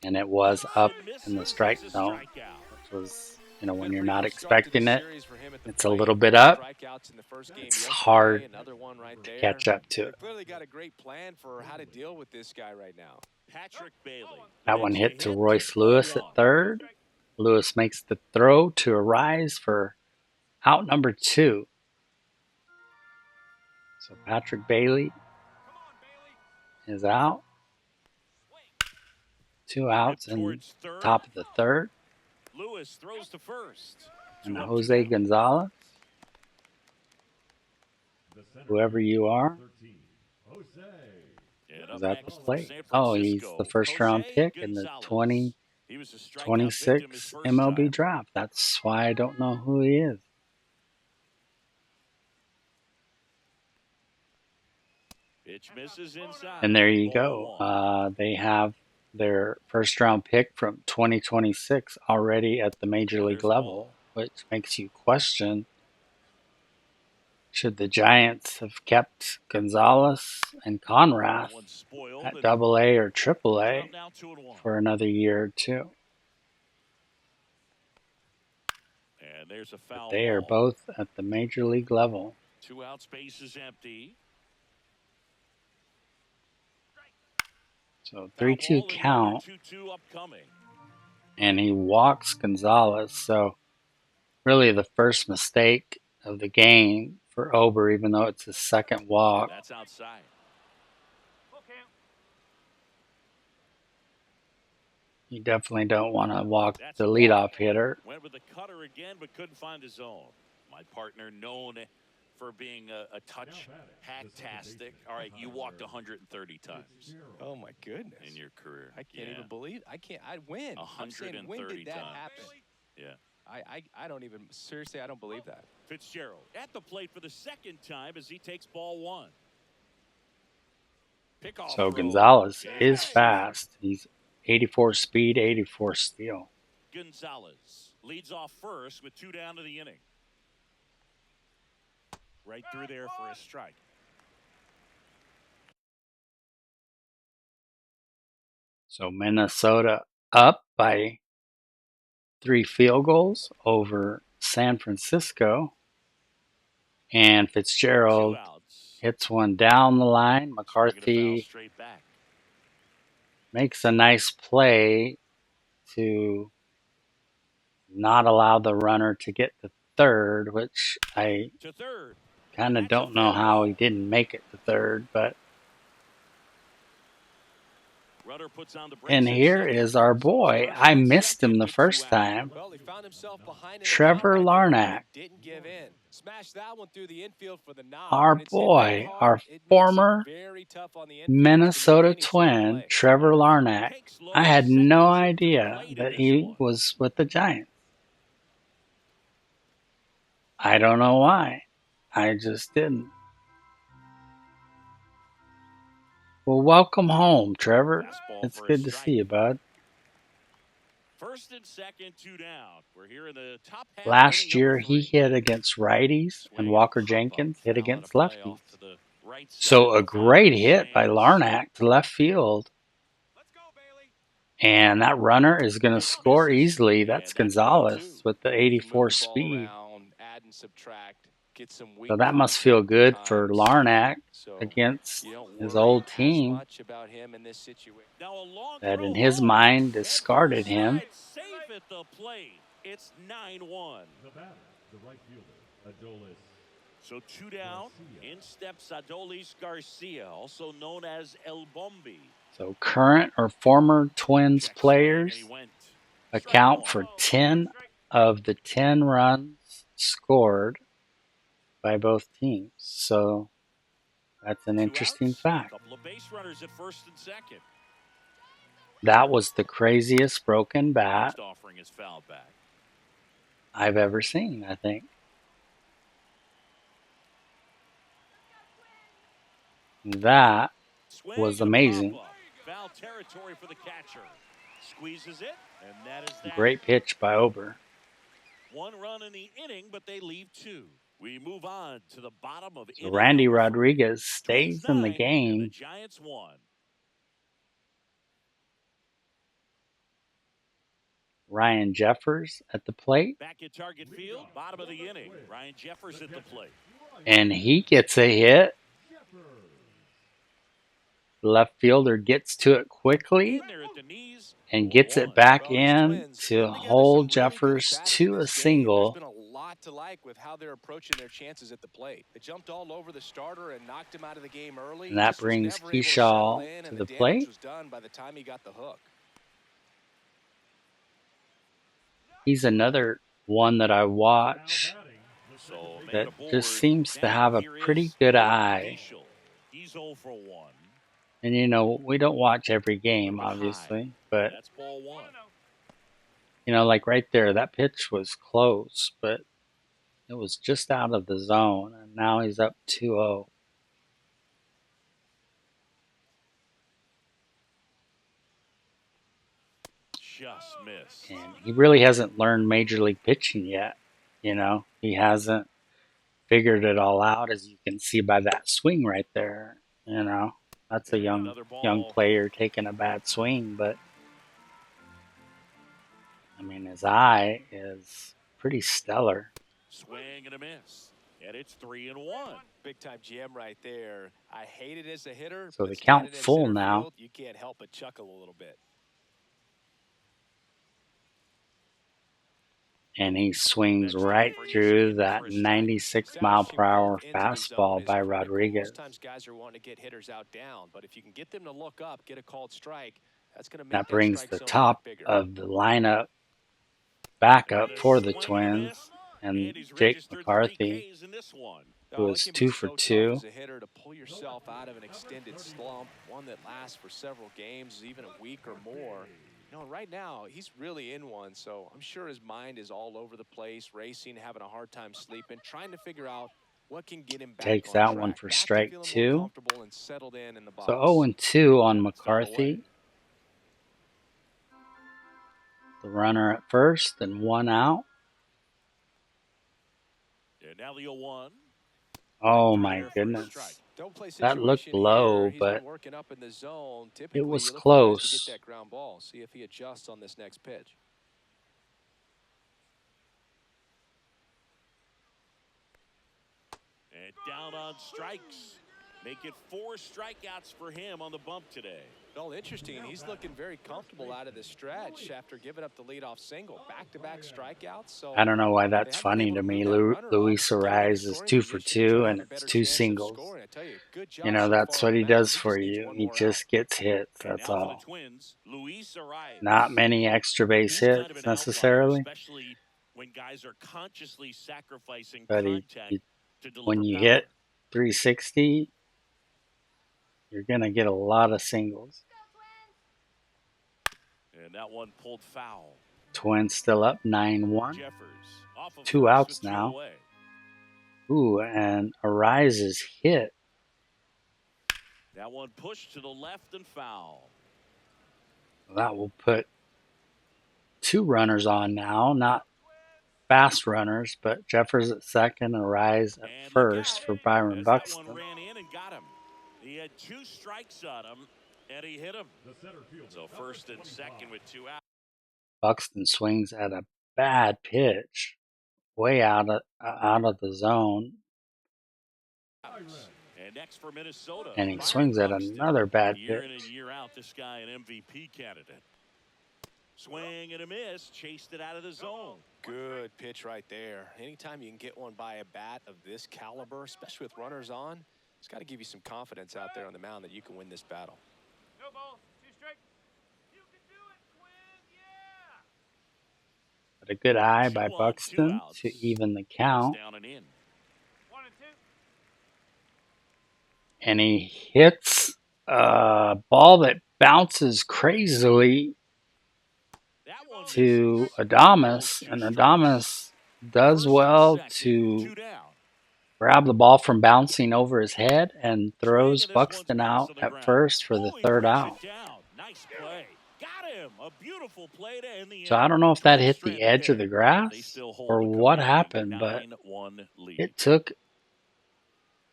And it was up in the strike zone, which was, when you're not expecting it, it's a little bit up. It's hard to catch up to it. Clearly got a great plan for how to deal with this guy right now. Patrick Bailey. That one hit to Royce Lewis at third. Lewis makes the throw to Arise for out number 2. So Patrick Bailey is out. 2 outs in top of the third. Lewis throws to first. And Jose Gonzalez, whoever you are, is at the plate. Oh, he's the first round pick in the 2023 He was a strikeout victim his 26 first MLB time. draft. That's why I don't know who he is. Pitch misses inside. And there you Ball go. They have their first round pick from 2026 already at the major league level, which makes you question, should the Giants have kept Gonzalez and Conrath at AA or AAA for another year or two? And there's a foul But they are ball. both at the major league level. 2 outs, base is empty. So 3-2 count. 2-2 upcoming. And he walks Gonzalez. So really the first mistake of the game for Ober, even though it's his second walk. That's outside. You definitely don't want to walk the leadoff hitter. Went with the cutter again, but couldn't find his own. My partner, known for being a touch hacktastic. All right, you walked 130 times. Oh my goodness! In your career, I can't even believe. I can't. I win. 130 when did that times. happen? Yeah. I don't even seriously. I don't believe that. Fitzgerald at the plate for the second time as he takes ball 1. So Gonzalez is fast. He's 84 speed, 84 steal. Gonzalez leads off first with 2 down to the inning. Right through there for a strike. So Minnesota up by 3 field goals over San Francisco. And Fitzgerald hits one down the line. McCarthy makes a nice play to not allow the runner to get to third, which I kind of don't know how he didn't make it to third, but and here is our boy. I missed him the first time. Trevor Larnach. Our boy, our former Minnesota Twin, Trevor Larnach. I had no idea that he was with the Giants. I don't know why. I just didn't. Well, welcome home, Trevor. It's good to see you, bud. First and second, 2 down. We're here in the top half. Last year, he hit against righties, and Walker Jenkins hit against lefties. So a great hit by Larnach to left field. And that runner is going to score easily. That's Gonzalez with the 84 speed. So that must feel good for Larnach against his old team that in his mind discarded him. It's 9-1. So 2 down. In steps Adolis Garcia, also known as El Bombi. So current or former Twins players account for 10 of the 10 runs scored by both teams. So that's an interesting fact. Couple of base runners at first and second. That was the craziest broken bat offering his foul back. I've ever seen, I think. That was amazing. Foul territory for the catcher. Squeezes it, and that is that. Great pitch by Ober. 1 run in the inning, but they leave 2. We move on to the bottom of So Randy Rodriguez stays in the game. The Giants won. Ryan Jeffers at the plate. Back at target field, bottom of the inning. Ryan Jeffers at the plate. And he gets a hit. The left fielder gets to it quickly and gets it back in to hold Jeffers to a single. There's been a lot to like with how they're approaching their chances at the plate. They jumped all over the starter and knocked him out of the game early. And that brings Keyshaw to the plate. Was done by the time he got the hook. He's another one that I watch that just seems to have a pretty good eye. He's 0 for 1. And, you know, we don't watch every game, obviously, but You know, like right there, that pitch was close, but it was just out of the zone, and now he's up 2-0. Just missed. And he really hasn't learned major league pitching yet. You know, he hasn't figured it all out, as you can see by that swing right there. You know, that's a And young player taking a bad swing, but I mean, his eye is pretty stellar. Swing and a miss. And it's 3-1. Big time GM right there. I hate it as a hitter, So but the standing count in full center now. field, you can't help but chuckle a little bit. And he swings right through that 96 mile per hour fastball by Rodriguez. Most times guys are wanting to get hitters out down, but if you can get them to look up, get a called strike, that's going to make That brings strike the zone top bigger. of the lineup back up for the Twins, and Jake McCarthy, who is 2 for 2. As a hitter to pull yourself out of an extended slump, one that lasts for several games, even a week or more. You know, right now he's really in one, so I'm sure his mind is all over the place, racing, having a hard time sleeping, trying to figure out what can get him back Takes on that track. one for Back to strike feeling 2. more comfortable and settled in the box. So 0-2 on McCarthy. The runner at first and 1 out. And now the 0-1. Oh my goodness. That looked low, but it was close. To get that ground ball. See if he adjusts on this next pitch. And down on strikes. Make it 4 strikeouts for him on the bump today. Well, interesting. He's looking very comfortable out of the stretch after giving up the leadoff single. Back-to-back strikeouts. So I don't know why that's funny to me. Luis Ariz is 2 for 2, and it's 2 singles. You know, that's what he does for you. He just gets hits, that's all. Not many extra base hits necessarily. Especially when guys are consciously sacrificing But contact to deliver when you power. hit 360, you're going to get a lot of singles. And that one pulled foul. Twins still up 9-1. 2 outs now. Ooh, and Ariz is hit. That one pushed to the left and foul. That will put 2 runners on now. Not fast runners, but Jeffers at second, Ariz at first for Byron Buxton. That one ran in and got him. He had 2 strikes on him, and he hit him. So first and second with 2 outs. Buxton swings at a bad pitch, way out of the zone. And next for Minnesota, and he swings at another bad pitch. Year in and year out, this guy an MVP candidate. Swing and a miss, chased it out of the zone. Good pitch right there. Anytime you can get one by a bat of this caliber, especially with runners on, it's got to give you some confidence out there on the mound that you can win this battle. No ball, 2 strikes. You can do it, Twins, yeah. But a good eye 2 by on, Buxton 2 outs. to even the count. Down and in. 1 and 2. And he hits a ball that bounces crazily to Adames, and Adames does well to grab the ball from bouncing over his head and throws Buxton out at first for the 3rd out. Nice play. Got him. A beautiful play to end the So I don't know if that hit the edge of the grass or what happened, but it took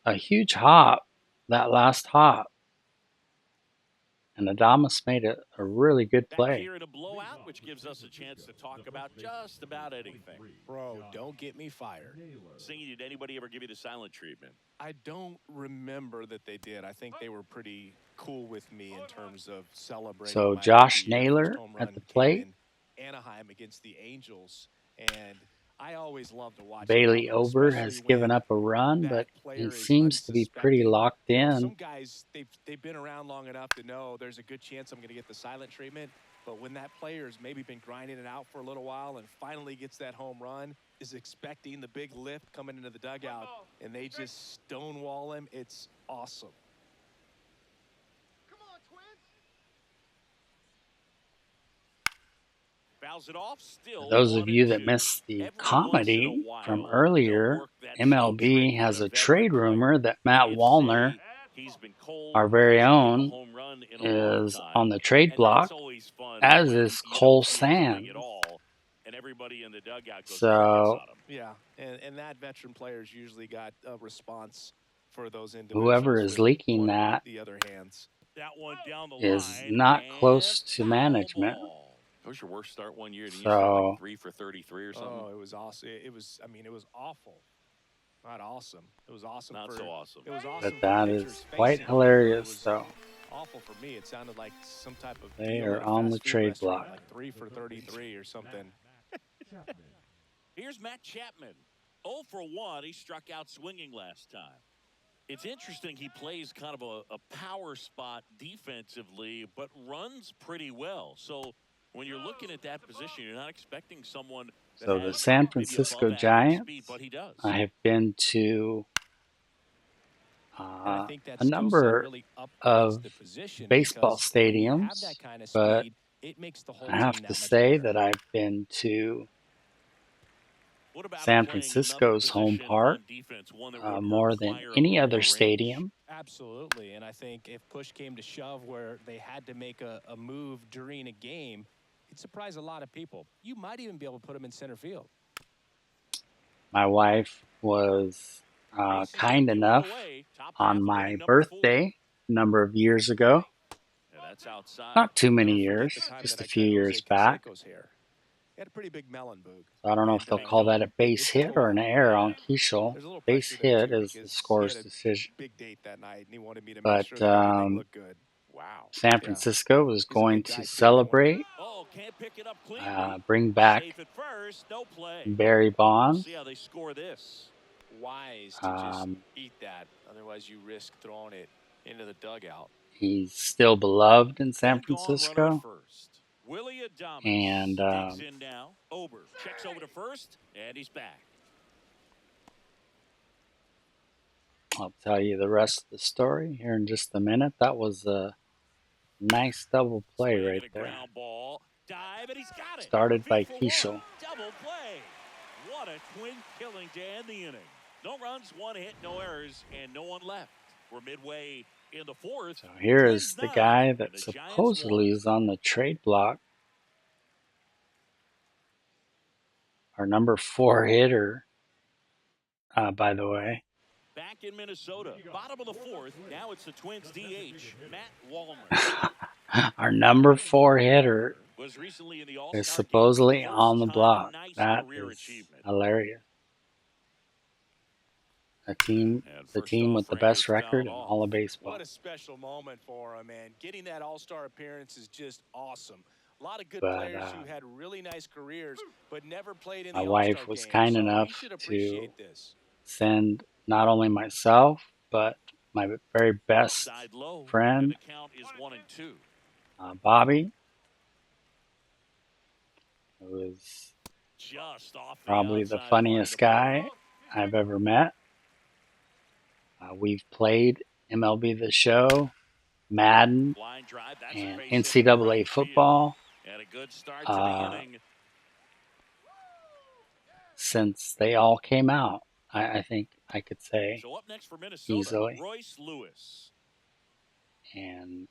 a huge hop, that last hop. And Adames made a really good play. Here in a blowout, which gives us a chance to talk about just about anything. Bro, don't get me fired. Singy, did anybody ever give you the silent treatment? I don't remember that they did. I think they were pretty cool with me in terms of celebrating. So Josh Naylor at the plate. Anaheim against the Angels, and I always love to watch. Bailey Ober has given up a run, but he seems to be pretty locked in. Some guys, they've been around long enough to know there's a good chance I'm going to get the silent treatment. But when that player's maybe been grinding it out for a little while and finally gets that home run, is expecting the big lift coming into the dugout, and they just stonewall him, it's awesome. Fouls it off, For still those of you 1-2. that missed the Every once in a comedy from while, they'll earlier, work that show trick MLB with has a a veteran trade player. rumor that Matt If, Wallner, say, he's been cold, our very hasn't hit a own, home run in a long is time. on the trade And that's block, always fun as when is you Cole don't see it coming at Sands. all, and everybody in the dugout goes crickets So on him. Yeah, and that veteran player's usually got a response for those whoever individuals is with leaking one of that the other hands. That one down the is line, not and close to foul management. ball. That was your worst start one year, and you shot like So 3 for 33 or something. Oh, it was awesome. It was, I mean, it was awful. Not awesome. It was awesome Not for so awesome. it was but awesome for that pitchers is quite facing him, but it hilarious. was So awful for me. It sounded like some type of they deal are at a on the fast food trade restaurant, block. like 3 for 33 or something. Here's Matt Chapman. 0 for 1. He struck out swinging last time. It's interesting he plays kind of a power spot defensively, but runs pretty well. So when you're looking at that position, you're not expecting someone that So the has San maybe Francisco above average Giants, speed, but he does. I have been to And I think that a skill set number really upgrades of the position baseball because when you have that stadiums, kind of but speed, it makes the whole I team have to that much say better. that I've been to What about San playing another Francisco's home position park on defense, one that would more than require a any little other more range? stadium. Absolutely. And I think if push came to shove where they had to make a move during a game, it'd surprise a lot of people. You might even be able to put them in center field. My wife was Bases kind empty, one enough away. Top half on of my inning number 4. birthday a number of years ago. Yeah, that's outside. Not too many Never forget years, the time just that a I few cut years Jose back. Canseco's hair. He had a pretty big melon, Boog. So I don't know if And they'll call that a base it hit took a or an while. error Yeah. on Keishel. There's a little Base pressure there, hit too, is the because he score's had a decision. big date that night, and he wanted me to make But sure that everything looked good. Wow. San Yeah. Francisco is He's a going good guy, to too. They wanted celebrate, Oh, can't pick it up cleanly. bring back Safe at first, no play. Barry We'll Bonds. see how they score this. wise to just Um, eat that. Otherwise, you risk throwing it into the dugout. he's still beloved in San One gone, runner at Francisco. first. Willie Adames And digs in now. Ober checks over to first, and he's back. I'll tell you the rest of the story here in just a minute. That was a nice double play Swing right and a there. ground ball. Dive, and he's got it. Started by Feet for Keishel. one. Double play. What a twin killing to end the inning. No runs, one hit, no errors, and no one left. We're midway in the 4th. So here Twins is the 9, guy and that the Giants supposedly 1. is on the trade block. Our number 4 hitter, by the way. Back in Minnesota, bottom of the 4th. Now it's the Twins DH, Matt Wallner. Our number 4 hitter Was recently in the is All-Star game supposedly for the on the first time. block. Nice That career is achievement. hilarious. The team with the best record in all of baseball. What a special moment for him, man. Getting that all-star appearance is just awesome. A lot of good But players who had really nice careers but never played in my the all-star wife was game. kind So enough he should to appreciate this. send not only myself, but my very best Outside low, friend, and the count is 1-2. Bobby, who is Just off the probably the outside funniest part of the guy I've ever met. We've played MLB The Show, Madden, line drive. That's and a base hit to NCAA right football field. And a good start to the inning. since they all came out. I think I could say So up next for Minnesota, easily. Royce Lewis. And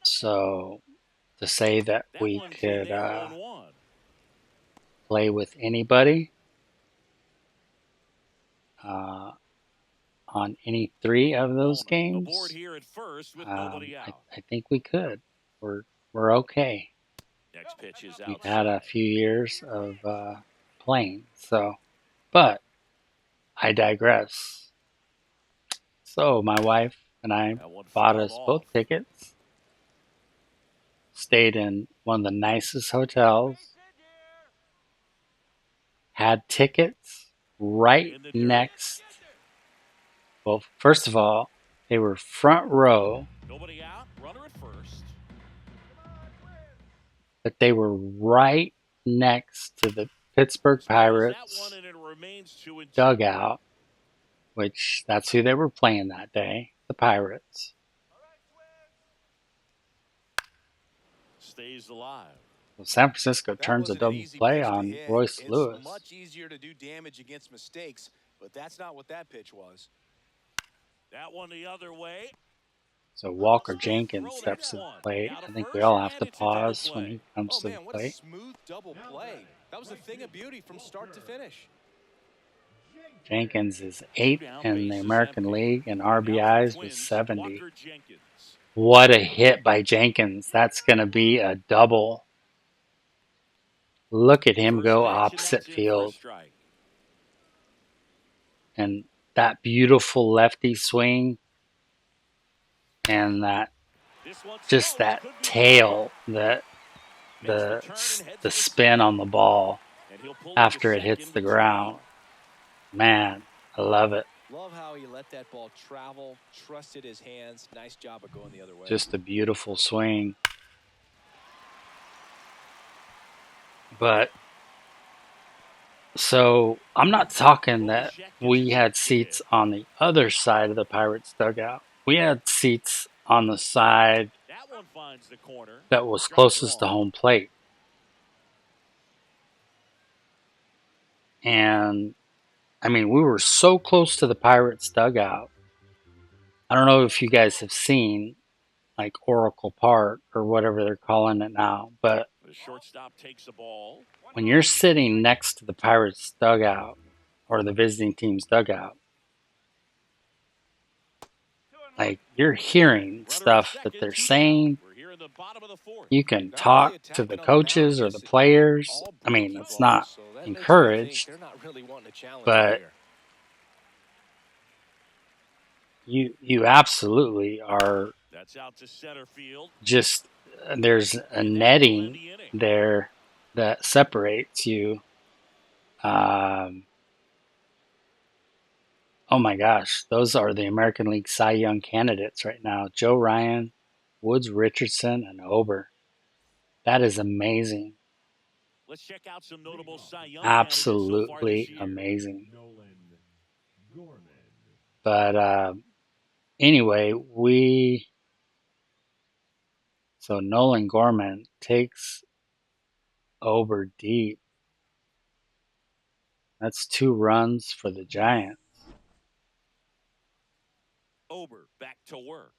so to say that That we one's in could there, 0-1. play with anybody on any 3 of those games, Aboard here at first with nobody out. I think we could. We're okay. Next pitch is outside. We've had a few years of playing, so. But I digress. So my wife and I bought us both tickets. Stayed in one of the nicest hotels. Had tickets right next. Well, first of all, they were front row. Nobody out. Runner at first. But they were right next to the Pittsburgh Pirates dugout, which that's who they were playing that day, the Pirates. Stays alive. Well, San Francisco That turns a wasn't an double easy play pitch to on hit. Royce It's Lewis. much easier to do damage against mistakes, but that's not what that pitch was. That one the other way. So Walker Smith Jenkins throw that steps to the one. plate. Now to I think we first, all have and to it's a double pause when play. he comes Oh, to the man, what a plate. smooth double play. That was a thing of beauty from start to finish. Jenkins is Two 8th down, in the bases American empty. League in Now for the RBIs with Twins, 70. Walker Jenkins. What a hit by Jenkins. That's going to be a double. Look at him First go pitch, and opposite that's in for a field. strike. And that beautiful lefty swing and that This one just slow. It that could be ball. tail, that Makes the the turn and heads the for the spin second. on the ball And he'll pull into after it hits second the with 2 out. ground. Man, I love it. Love how he let that ball travel, trusted his hands. Nice job of going the other way. Just a beautiful swing. But so I'm not talking that we had seats on the other side of the Pirates dugout. We had seats on the side That one finds the corner. that was Strike closest to one. home plate. And I mean, we were so close to the Pirates dugout. I don't know if you guys have seen like Oracle Park or whatever they're calling it now, but The shortstop takes the ball. when you're sitting next to the Pirates dugout or the visiting team's dugout, like you're hearing stuff that they're saying. We're here in the bottom of the fourth. You can Not talk really to the attacking on the mound coaches or just the yet. players. All I mean, breaking it's balls, not so that makes me think encouraged, they're not really wanting to challenge but here. you absolutely are That's out to center field. just there's a netting there that separates you. Oh my gosh, those are the American League Cy Young candidates right now. Joe Ryan, Woods Richardson, and Ober. That is amazing. Let's check out some notable Cy Young candidates so far this Absolutely year. amazing. But anyway, so Nolan Gorman takes Ober deep. That's 2 runs for the Giants. Ober back to work.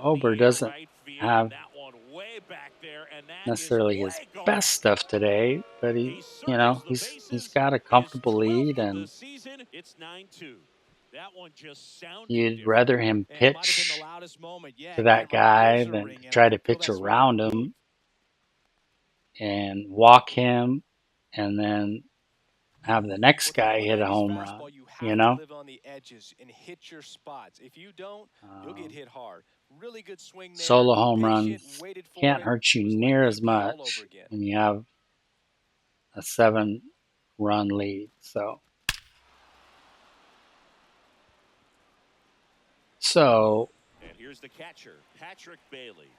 Ober doesn't have that one way back there, and that necessarily is his way gone. best stuff today, but he's got a comfortable lead, and It's 9-2. That one just sounded you'd different. rather him And it might have been pitch the loudest moment yet. to that Yeah, my guy ears are than ringing. to try I to can feel pitch that swing around in the booth. him and walk him and then have the next guy hit a home run, You have you to know? live on the edges and hit your spots. If you don't, you'll get hit hard. Really good swing there. Solo home Patient, runs waited for can't it. hurt you Was near letting as it be all over much again. when you have a 7-run lead. So And here's the catcher, Patrick Bailey.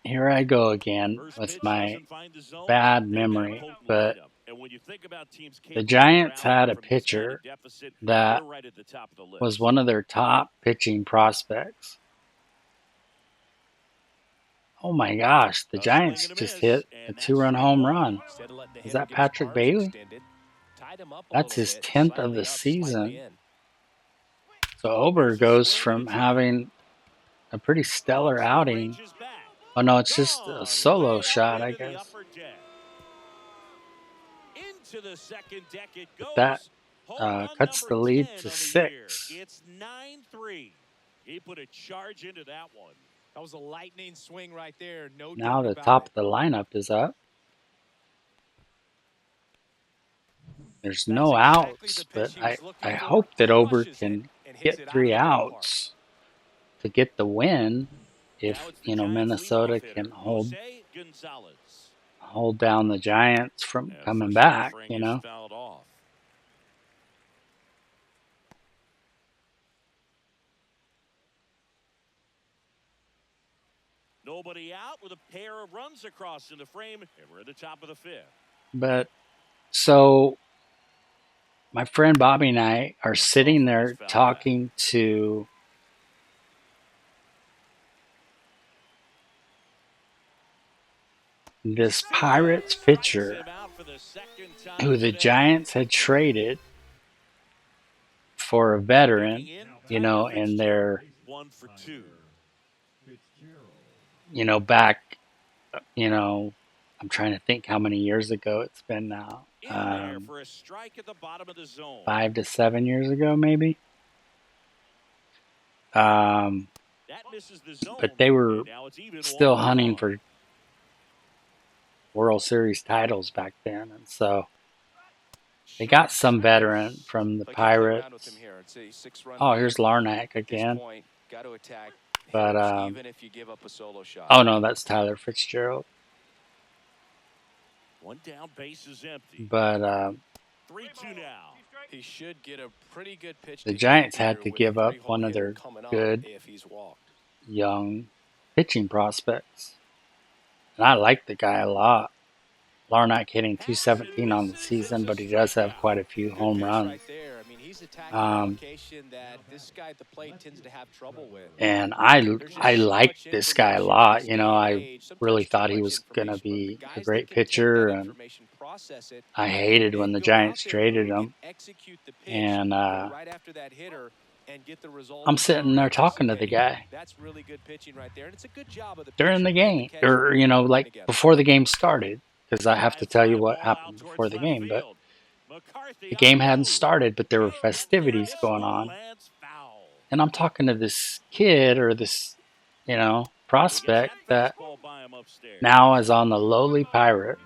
here I go again First with pitch my doesn't find the zone. bad They've got a memory, potent but lineup. And when you think about teams the capable of Giants rallying had a from this kind pitcher of deficit, that they're right at the top of the list. was one of their top pitching prospects. Oh my gosh, the Giants just hit a 2-run home run. Is that Patrick Bailey? That's his 10th of the season. So Ober goes from having a pretty stellar outing. Oh no, it's just a solo shot, I guess. Into the second deck it goes. But Home that run cuts number the lead 10 to on the 6. year. It's 9-3. He put a charge into that one. That was a lightning swing right there. No Now doubt the about top it. of the lineup is up. There's That's no exactly outs, the but pitch he was looking I for. hope that Ober Crushes it can and hits get it out of 3 the ballpark. outs to get the win. If Now it's the Giants Minnesota leadoff hitter, can hold Jose Gonzalez. down the Giants from coming First back, offering is fouled off. Nobody out with a pair of runs across in the frame, and we're at the top of the 5th. But so my friend Bobby and I are sitting there talking to this Pirates pitcher who the Giants had traded for a veteran, in their, back, I'm trying to think how many years ago it's been now. 5 to 7 years ago, maybe. But they were still hunting for World Series titles back then, and so they got some veteran from the Pirates. Oh, here's Larnack again. But oh no, that's Tyler Fitzgerald. One down, base is empty. But 3-2 now. He should get a pretty good pitch. The Giants had to give up one of their good young pitching prospects, and I like the guy a lot. Larnack hitting 217 on the season, but he does have quite a few home runs. And I like this guy a lot. I really thought he was going to be a great pitcher, and I hated when the Giants traded him. And I'm sitting there talking to the guy during the game, or like before the game started, because I have to tell you what happened before the game. But the game hadn't started, but there were festivities going on, and I'm talking to this kid or this, prospect that now is on the lowly Pirates,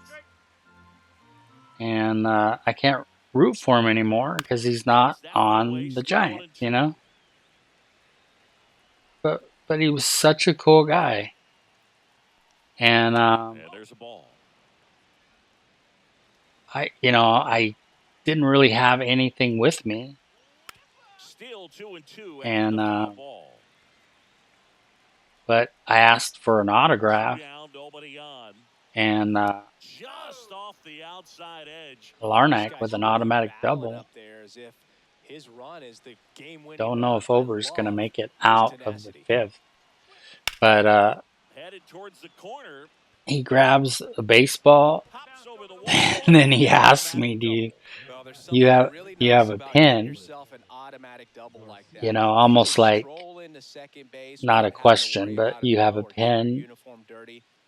and I can't root for him anymore because he's not on the Giants, But he was such a cool guy, and there's a ball. I didn't really have anything with me, Still 2-2 and ball. but I asked for an autograph, Down, nobody on. and Just off the outside edge. Larnack with an automatic double. Don't know if Ober's going to make it out of the fifth, but headed towards the corner. He grabs a baseball, and then he asks me, "Do you have a pen?" Almost like not a question, but you have a pen.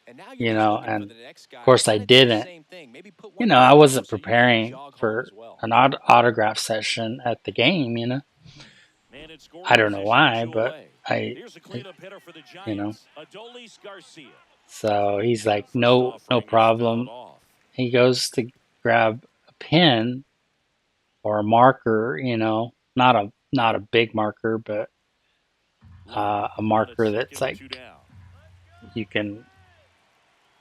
And of course I didn't. I wasn't preparing for an autograph session at the game. I don't know why, but So he's like, no problem. He goes to grab a pen or a marker, not a big marker, but a marker that's like you can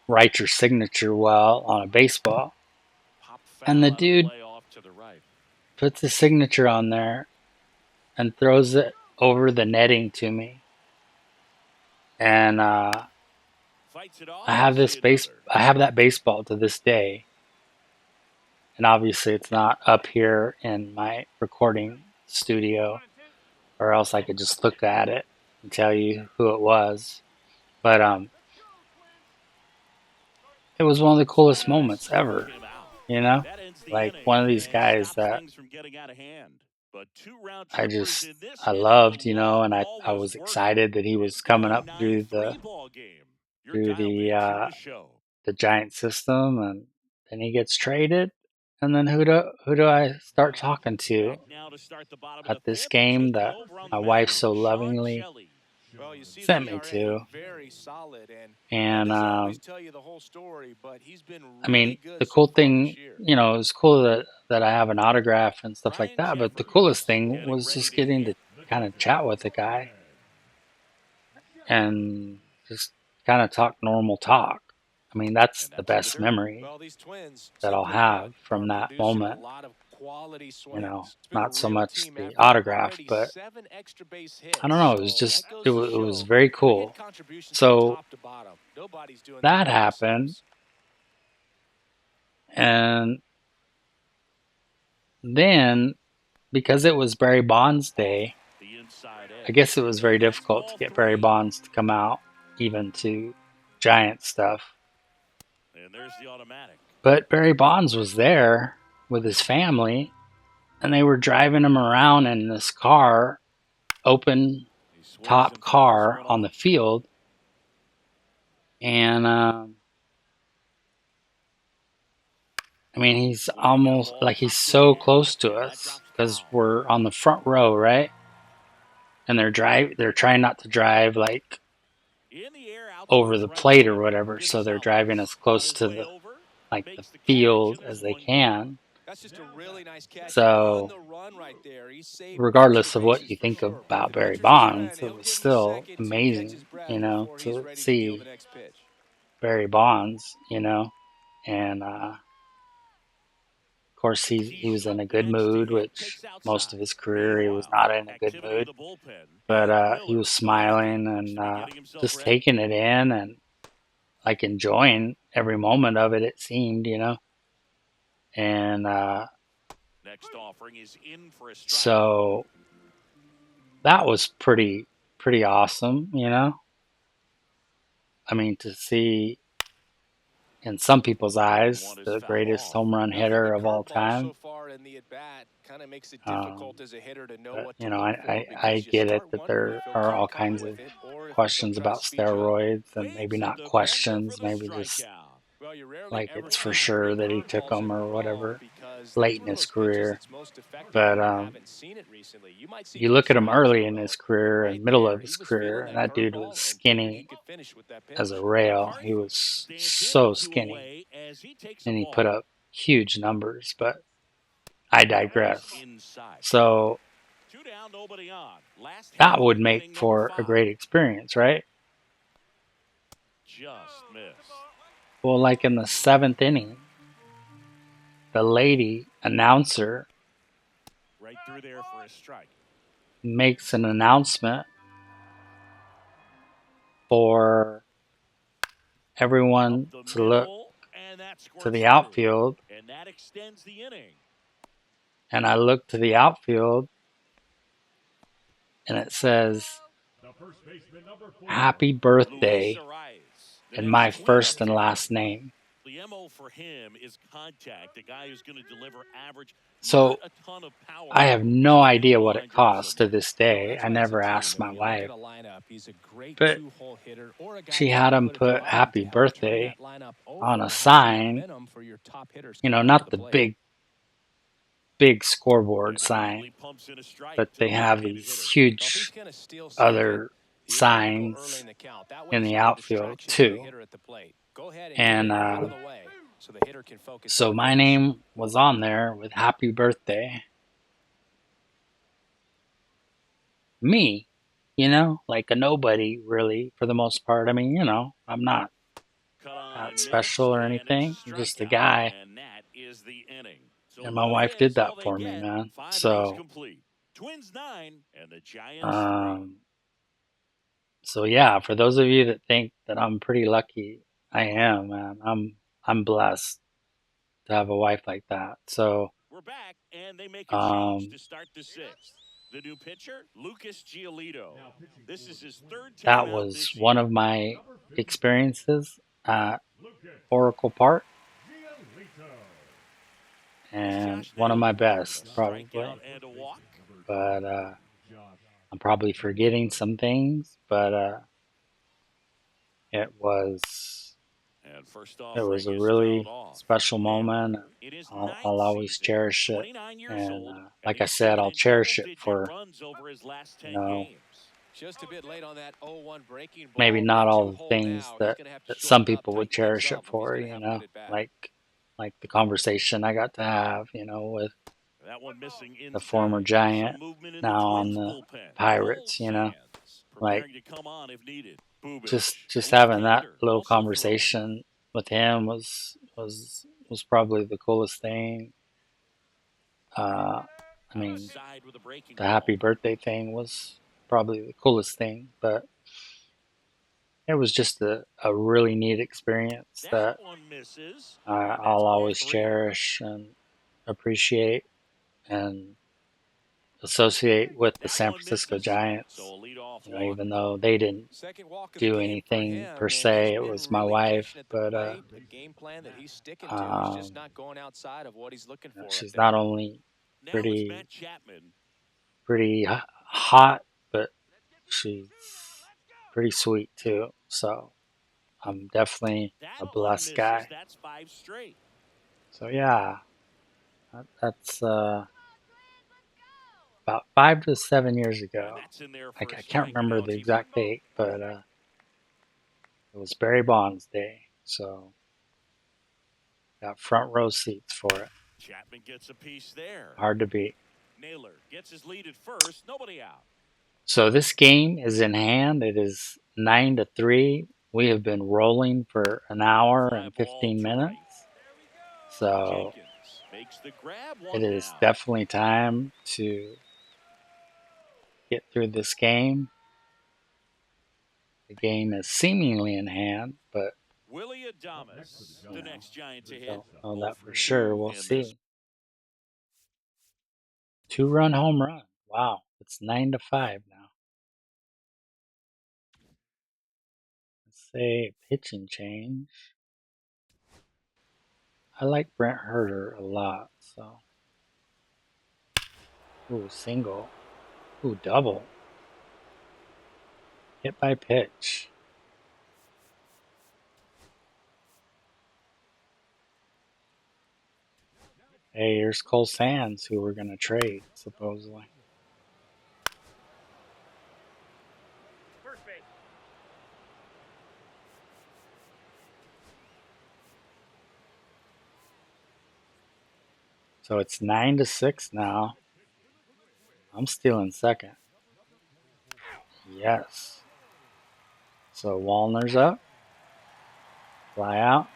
write your signature well on a baseball. And the dude puts the signature on there and throws it over the netting to me. And I have that baseball to this day. And obviously it's not up here in my recording studio, or else I could just look at it and tell you who it was. But it was one of the coolest moments ever, like one of these guys that I loved, and I was excited that he was coming up through the Giant system, and then he gets traded. And then who do I start talking to at this game that my wife so lovingly sent me to? And I mean, the cool thing, it was cool that I have an autograph and stuff like that. But the coolest thing was just getting to kind of chat with the guy and just kind of talk normal talk. I mean, that's the best memory that I'll have from that moment. Not so much the autograph, but I don't know. It was very cool. So that happened, and then because it was Barry Bonds Day, I guess it was very difficult to get Barry Bonds to come out, even to Giant stuff. And there's the automatic. But Barry Bonds was there with his family, and they were driving him around in this car, open top car on the field. And I mean, he's almost like he's so close to us because we're on the front row, right? And they're trying not to drive like over the plate or whatever, so they're driving as close to the field as they can. That's just a really nice catch. So, On the run right there. He saved regardless extra of what bases you for think sure. about The Barry pitcher's his friend. Bonds, it He'll was give him a still second to catch his amazing, breath you know, before he's to ready to deal see the next pitch. Barry Bonds, you know, and of course he was in a good mood, which most of his career he was not in a good mood, but he was smiling and just taking it in and like enjoying every moment of it. It seemed, you know, and Next offering is in for a strike. so that was pretty awesome, you know. I mean, to see in some people's eyes the greatest home run hitter of all time. So far in the at bat kind of makes it Um, difficult as a hitter to know but what to you know, look for I because you get it start that wondering if there he'll are keep all coming kinds with of it or if they'll questions try to about speed you up. steroids, and maybe not questions, maybe just Well, you rarely like ever it's for see sure three that he took curveballs in them a or row whatever because late that's in one of his those pitches career. that's most effective But when you haven't seen it recently. You might see you three look at him strikes in early a in row. his career Right and middle there, of he his was career, feeling and that that dude was curveball and figured he skinny could finish with that as a pitch. rail. He was so skinny, and he put up huge numbers. But I digress. So that would make for a great experience, right? Just missed. Well, like in the seventh inning, the lady announcer Right through there for a strike. makes an announcement for everyone to look to the outfield. And that extends the inning. And I look to the outfield, and it says, "Happy birthday," and my first and last name. The MO for him is contact, a guy who's going to deliver average, So not a ton of power. I have no Just idea getting what it behind your costs to somewhere. this day. I never asked my wife, but she had him put "Happy Birthday" on a sign. You know, not the big scoreboard And sign, immediately pumps in a strike but to they the have left-handed these hitter. huge other signs in the outfield too. And so my name was on there with "Happy Birthday." Me, you know, like a nobody really for the most part. I mean, you know, I'm not special or anything. I'm just a guy. And that is the inning. So And my one wife did is all that they for me, get. man. 5 innings So, complete. Twins 9 and the Giants 3. um, so yeah, for those of you that think that I'm pretty lucky, I am, man. I'm blessed to have a wife like that. So, We're back, and they make a change um, to start the 6th. The new pitcher, Lucas Giolito. This is his third time that out was this one year. of my experiences at Oracle Park, It's and Josh one of Naylor. my A best, strikeout probably. and a walk. But I'm probably forgetting some things, but it was And first it was offering a is fouled really off. special Naylor moment. in his I'll ninth always season, cherish it, 29 years and old, and like I he's said, driven I'll in cherish it double-digit for, runs over his last you 10 know, games. Just a bit late on that 0-1 breaking maybe ball. not all 1-2 the hole things now. He's that going to have to that some shorten up, people would tighten things cherish it up if he's for, going to you have a good know, at bat. like the conversation I got to have, you know, with That one missing the former inside. Some Giant, movement in the now on Twins the bullpen. Cole Pirates, you know, Sands like preparing to come on if needed. Bubic, just having that left-hander, little also throwing. conversation with him was probably the coolest thing. I mean, Outside with a breaking the ball. happy birthday thing was probably the coolest thing, but it was just a really neat experience That that one misses, and that's I'll ball always 3. cherish and appreciate. And associate with the That San one Francisco misses. So Giants. a leadoff You know, walk. even though they didn't Second walk of the do game for anything per him, and he's se, it been was my really wife. patient at the But plate. A game plan that he's sticking to. He's just um, not going outside of what he's looking you know, for up she's there. not only Now it's pretty Matt Chapman. hot, but she's pretty sweet too. So I'm definitely That a one blessed misses. guy. That's 5 straight. So yeah, that's about 5 to 7 years And ago. that's in there I for a can't strike. remember Now the it's even. exact date, but it was Barry Bonds Day, so got front row seats for it. Chapman gets a piece there. Hard to beat. Naylor gets his lead at first. Nobody out. So this game is in hand. It is 9-3. We have been rolling for an hour Fly and ball 15 to minutes. right. So Jenkins makes the grab. it One is down. definitely time to get through this game. The game is seemingly in hand, but Willie Adames, the next Giant to we hit. don't know 0 that for for sure. 2 We'll in this. see. 2-run home run. Wow, it's 9-5 now. Let's say pitching change. I like Brent Herter a lot, so. Ooh, single. Ooh, double. Hit by pitch. Hey, here's Cole Sands, who we're going to trade, supposedly. First base. So it's 9-6 now. I'm still in second. Yes. So Wallner's up. Fly out.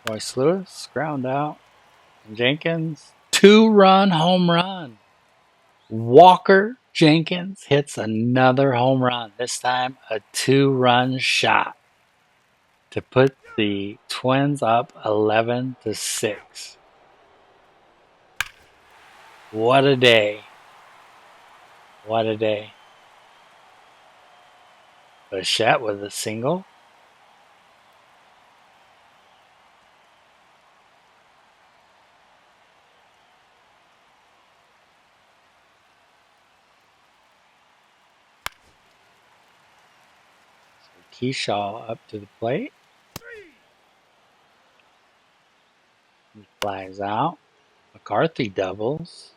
Royce Lewis, ground out. And Jenkins, 2-run home run. Walker Jenkins hits another home run. This time a 2-run shot to put the Twins up 11-6. What a day. What a day. Bichette with a single. So Keyshaw up to the plate. He flies out. McCarthy doubles.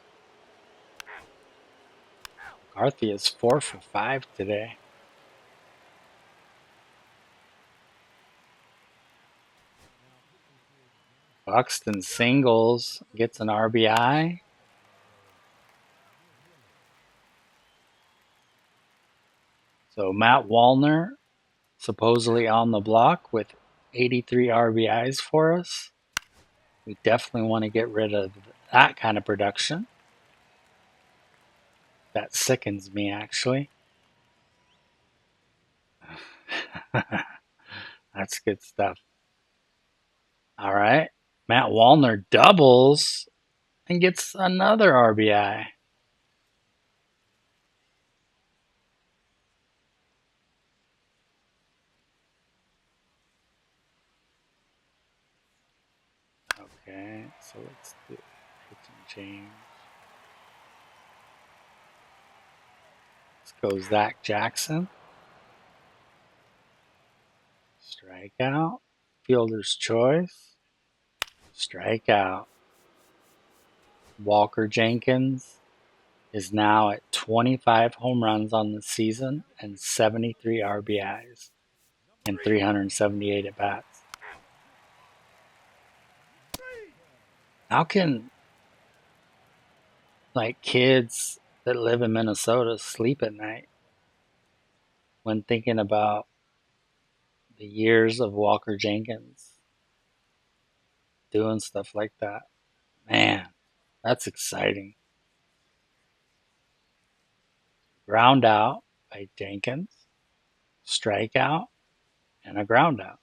McCarthy is 4 for 5 today. Buxton singles, gets an RBI. So Matt Wallner supposedly on the block with 83 RBIs for us. We definitely want to get rid of that kind of production. That sickens me, actually. That's good stuff. All right. Matt Wallner doubles and gets another RBI. Okay, so let's do pitching change. Let's go Zach Jackson. Strikeout. Fielder's choice. Strikeout. Walker Jenkins is now at 25 home runs on the season and 73 RBIs and 378 at bats. How can like kids that live in Minnesota sleep at night when thinking about the years of Walker Jenkins doing stuff like that? Man, that's exciting. Ground out by Jenkins, strikeout, and a ground out.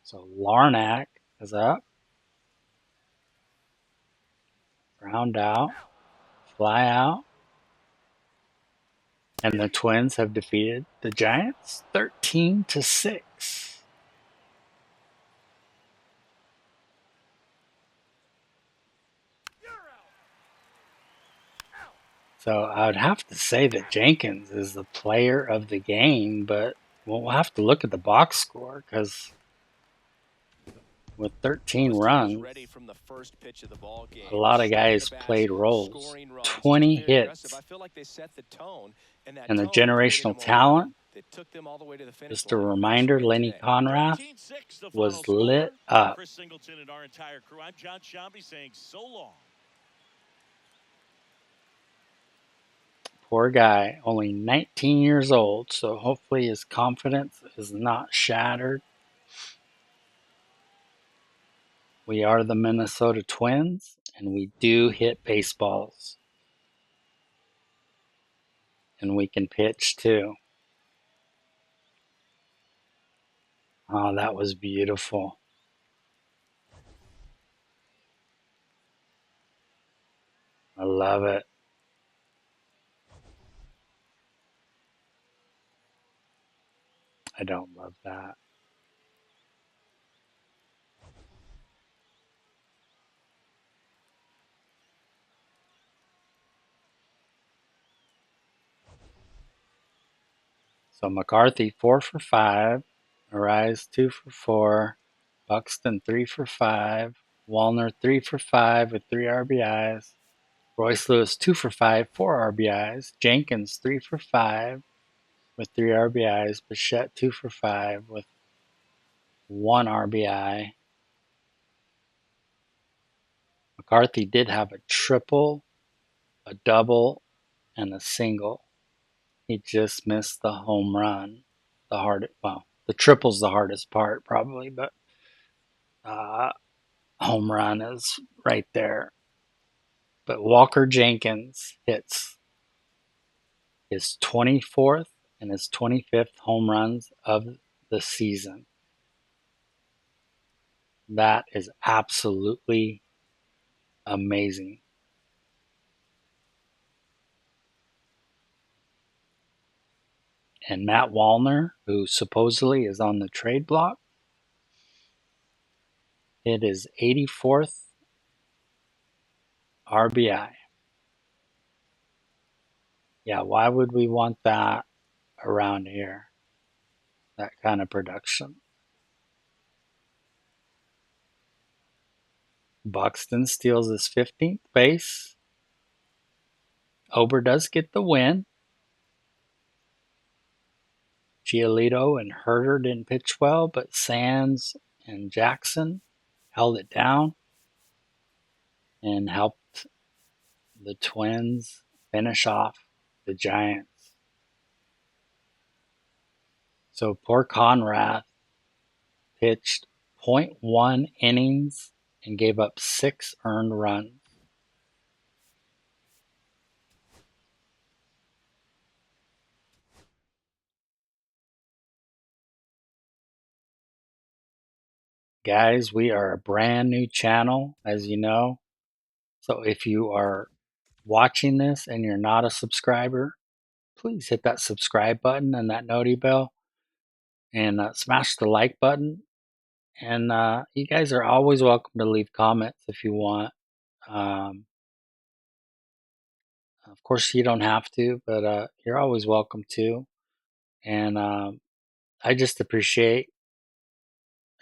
So Larnack is up. ground out, fly out, and the Twins have defeated the Giants 13-6. So I would have to say that Jenkins is the player of the game, but we'll have to look at the box score because with 13 runs, ready from the first pitch of the ball game. a lot of guys played roles. 20 hits. I feel like they set the tone, and that And the tone created a generational momentum talent, that took them all the way to the finish just a line. Nice reminder, win Lenny today. Conrath 13-6 the final was score. lit For up. Chris Singleton and our entire crew, I'm John Shambi saying so long. Poor guy, only 19 years old, so hopefully his confidence is not shattered. We are the Minnesota Twins, and we do hit baseballs. And we can pitch too. Oh, that was beautiful. I love it. I don't love that. So McCarthy 4 for 5, Arise 2 for 4, Buxton 3 for 5, Wallner 3 for 5 with 3 RBIs, Royce Lewis 2 for 5, 4 RBIs, Jenkins 3 for 5 with 3 RBIs, Bichette 2 for 5 with 1 RBI. McCarthy did have a triple, a double, and a single. He just missed the home run. The triple's the hardest part probably, but uh, home run is right there. But Walker Jenkins hits his 24th and his 25th home runs of the season. That is absolutely amazing. And Matt Wallner, who supposedly is on the trade block, hit his 84th RBI. Yeah, why would we want that around here? That kind of production. Buxton steals his 15th base. Ober does get the win. Giolito and Herter didn't pitch well, but Sands and Jackson held it down and helped the Twins finish off the Giants. So poor Conrath pitched .1 innings and gave up 6 earned runs. Guys, we are a brand new channel, as you know. So if you are watching this and you're not a subscriber, please hit that subscribe button and that noti bell and smash the like button. And you guys are always welcome to leave comments if you want. Of course, you don't have to, but you're always welcome to. And I just appreciate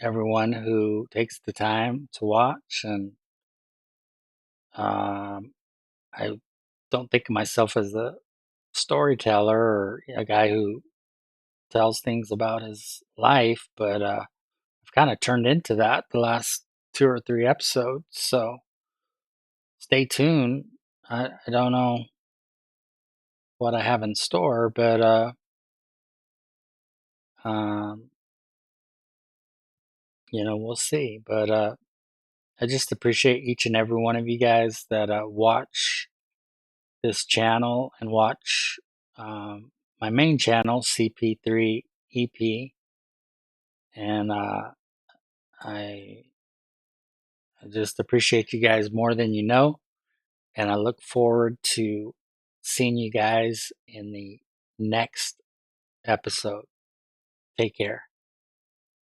everyone who takes the time to watch. And I don't think of myself as a storyteller or a guy who tells things about his life, but I've kind of turned into that the last 2 or 3 episodes. So stay tuned. I don't know what I have in store, but um, we'll see. But I just appreciate each and every one of you guys that watch this channel and watch my main channel, CP3 EP, and I just appreciate you guys more than you know. And I look forward to seeing you guys in the next episode. Take care.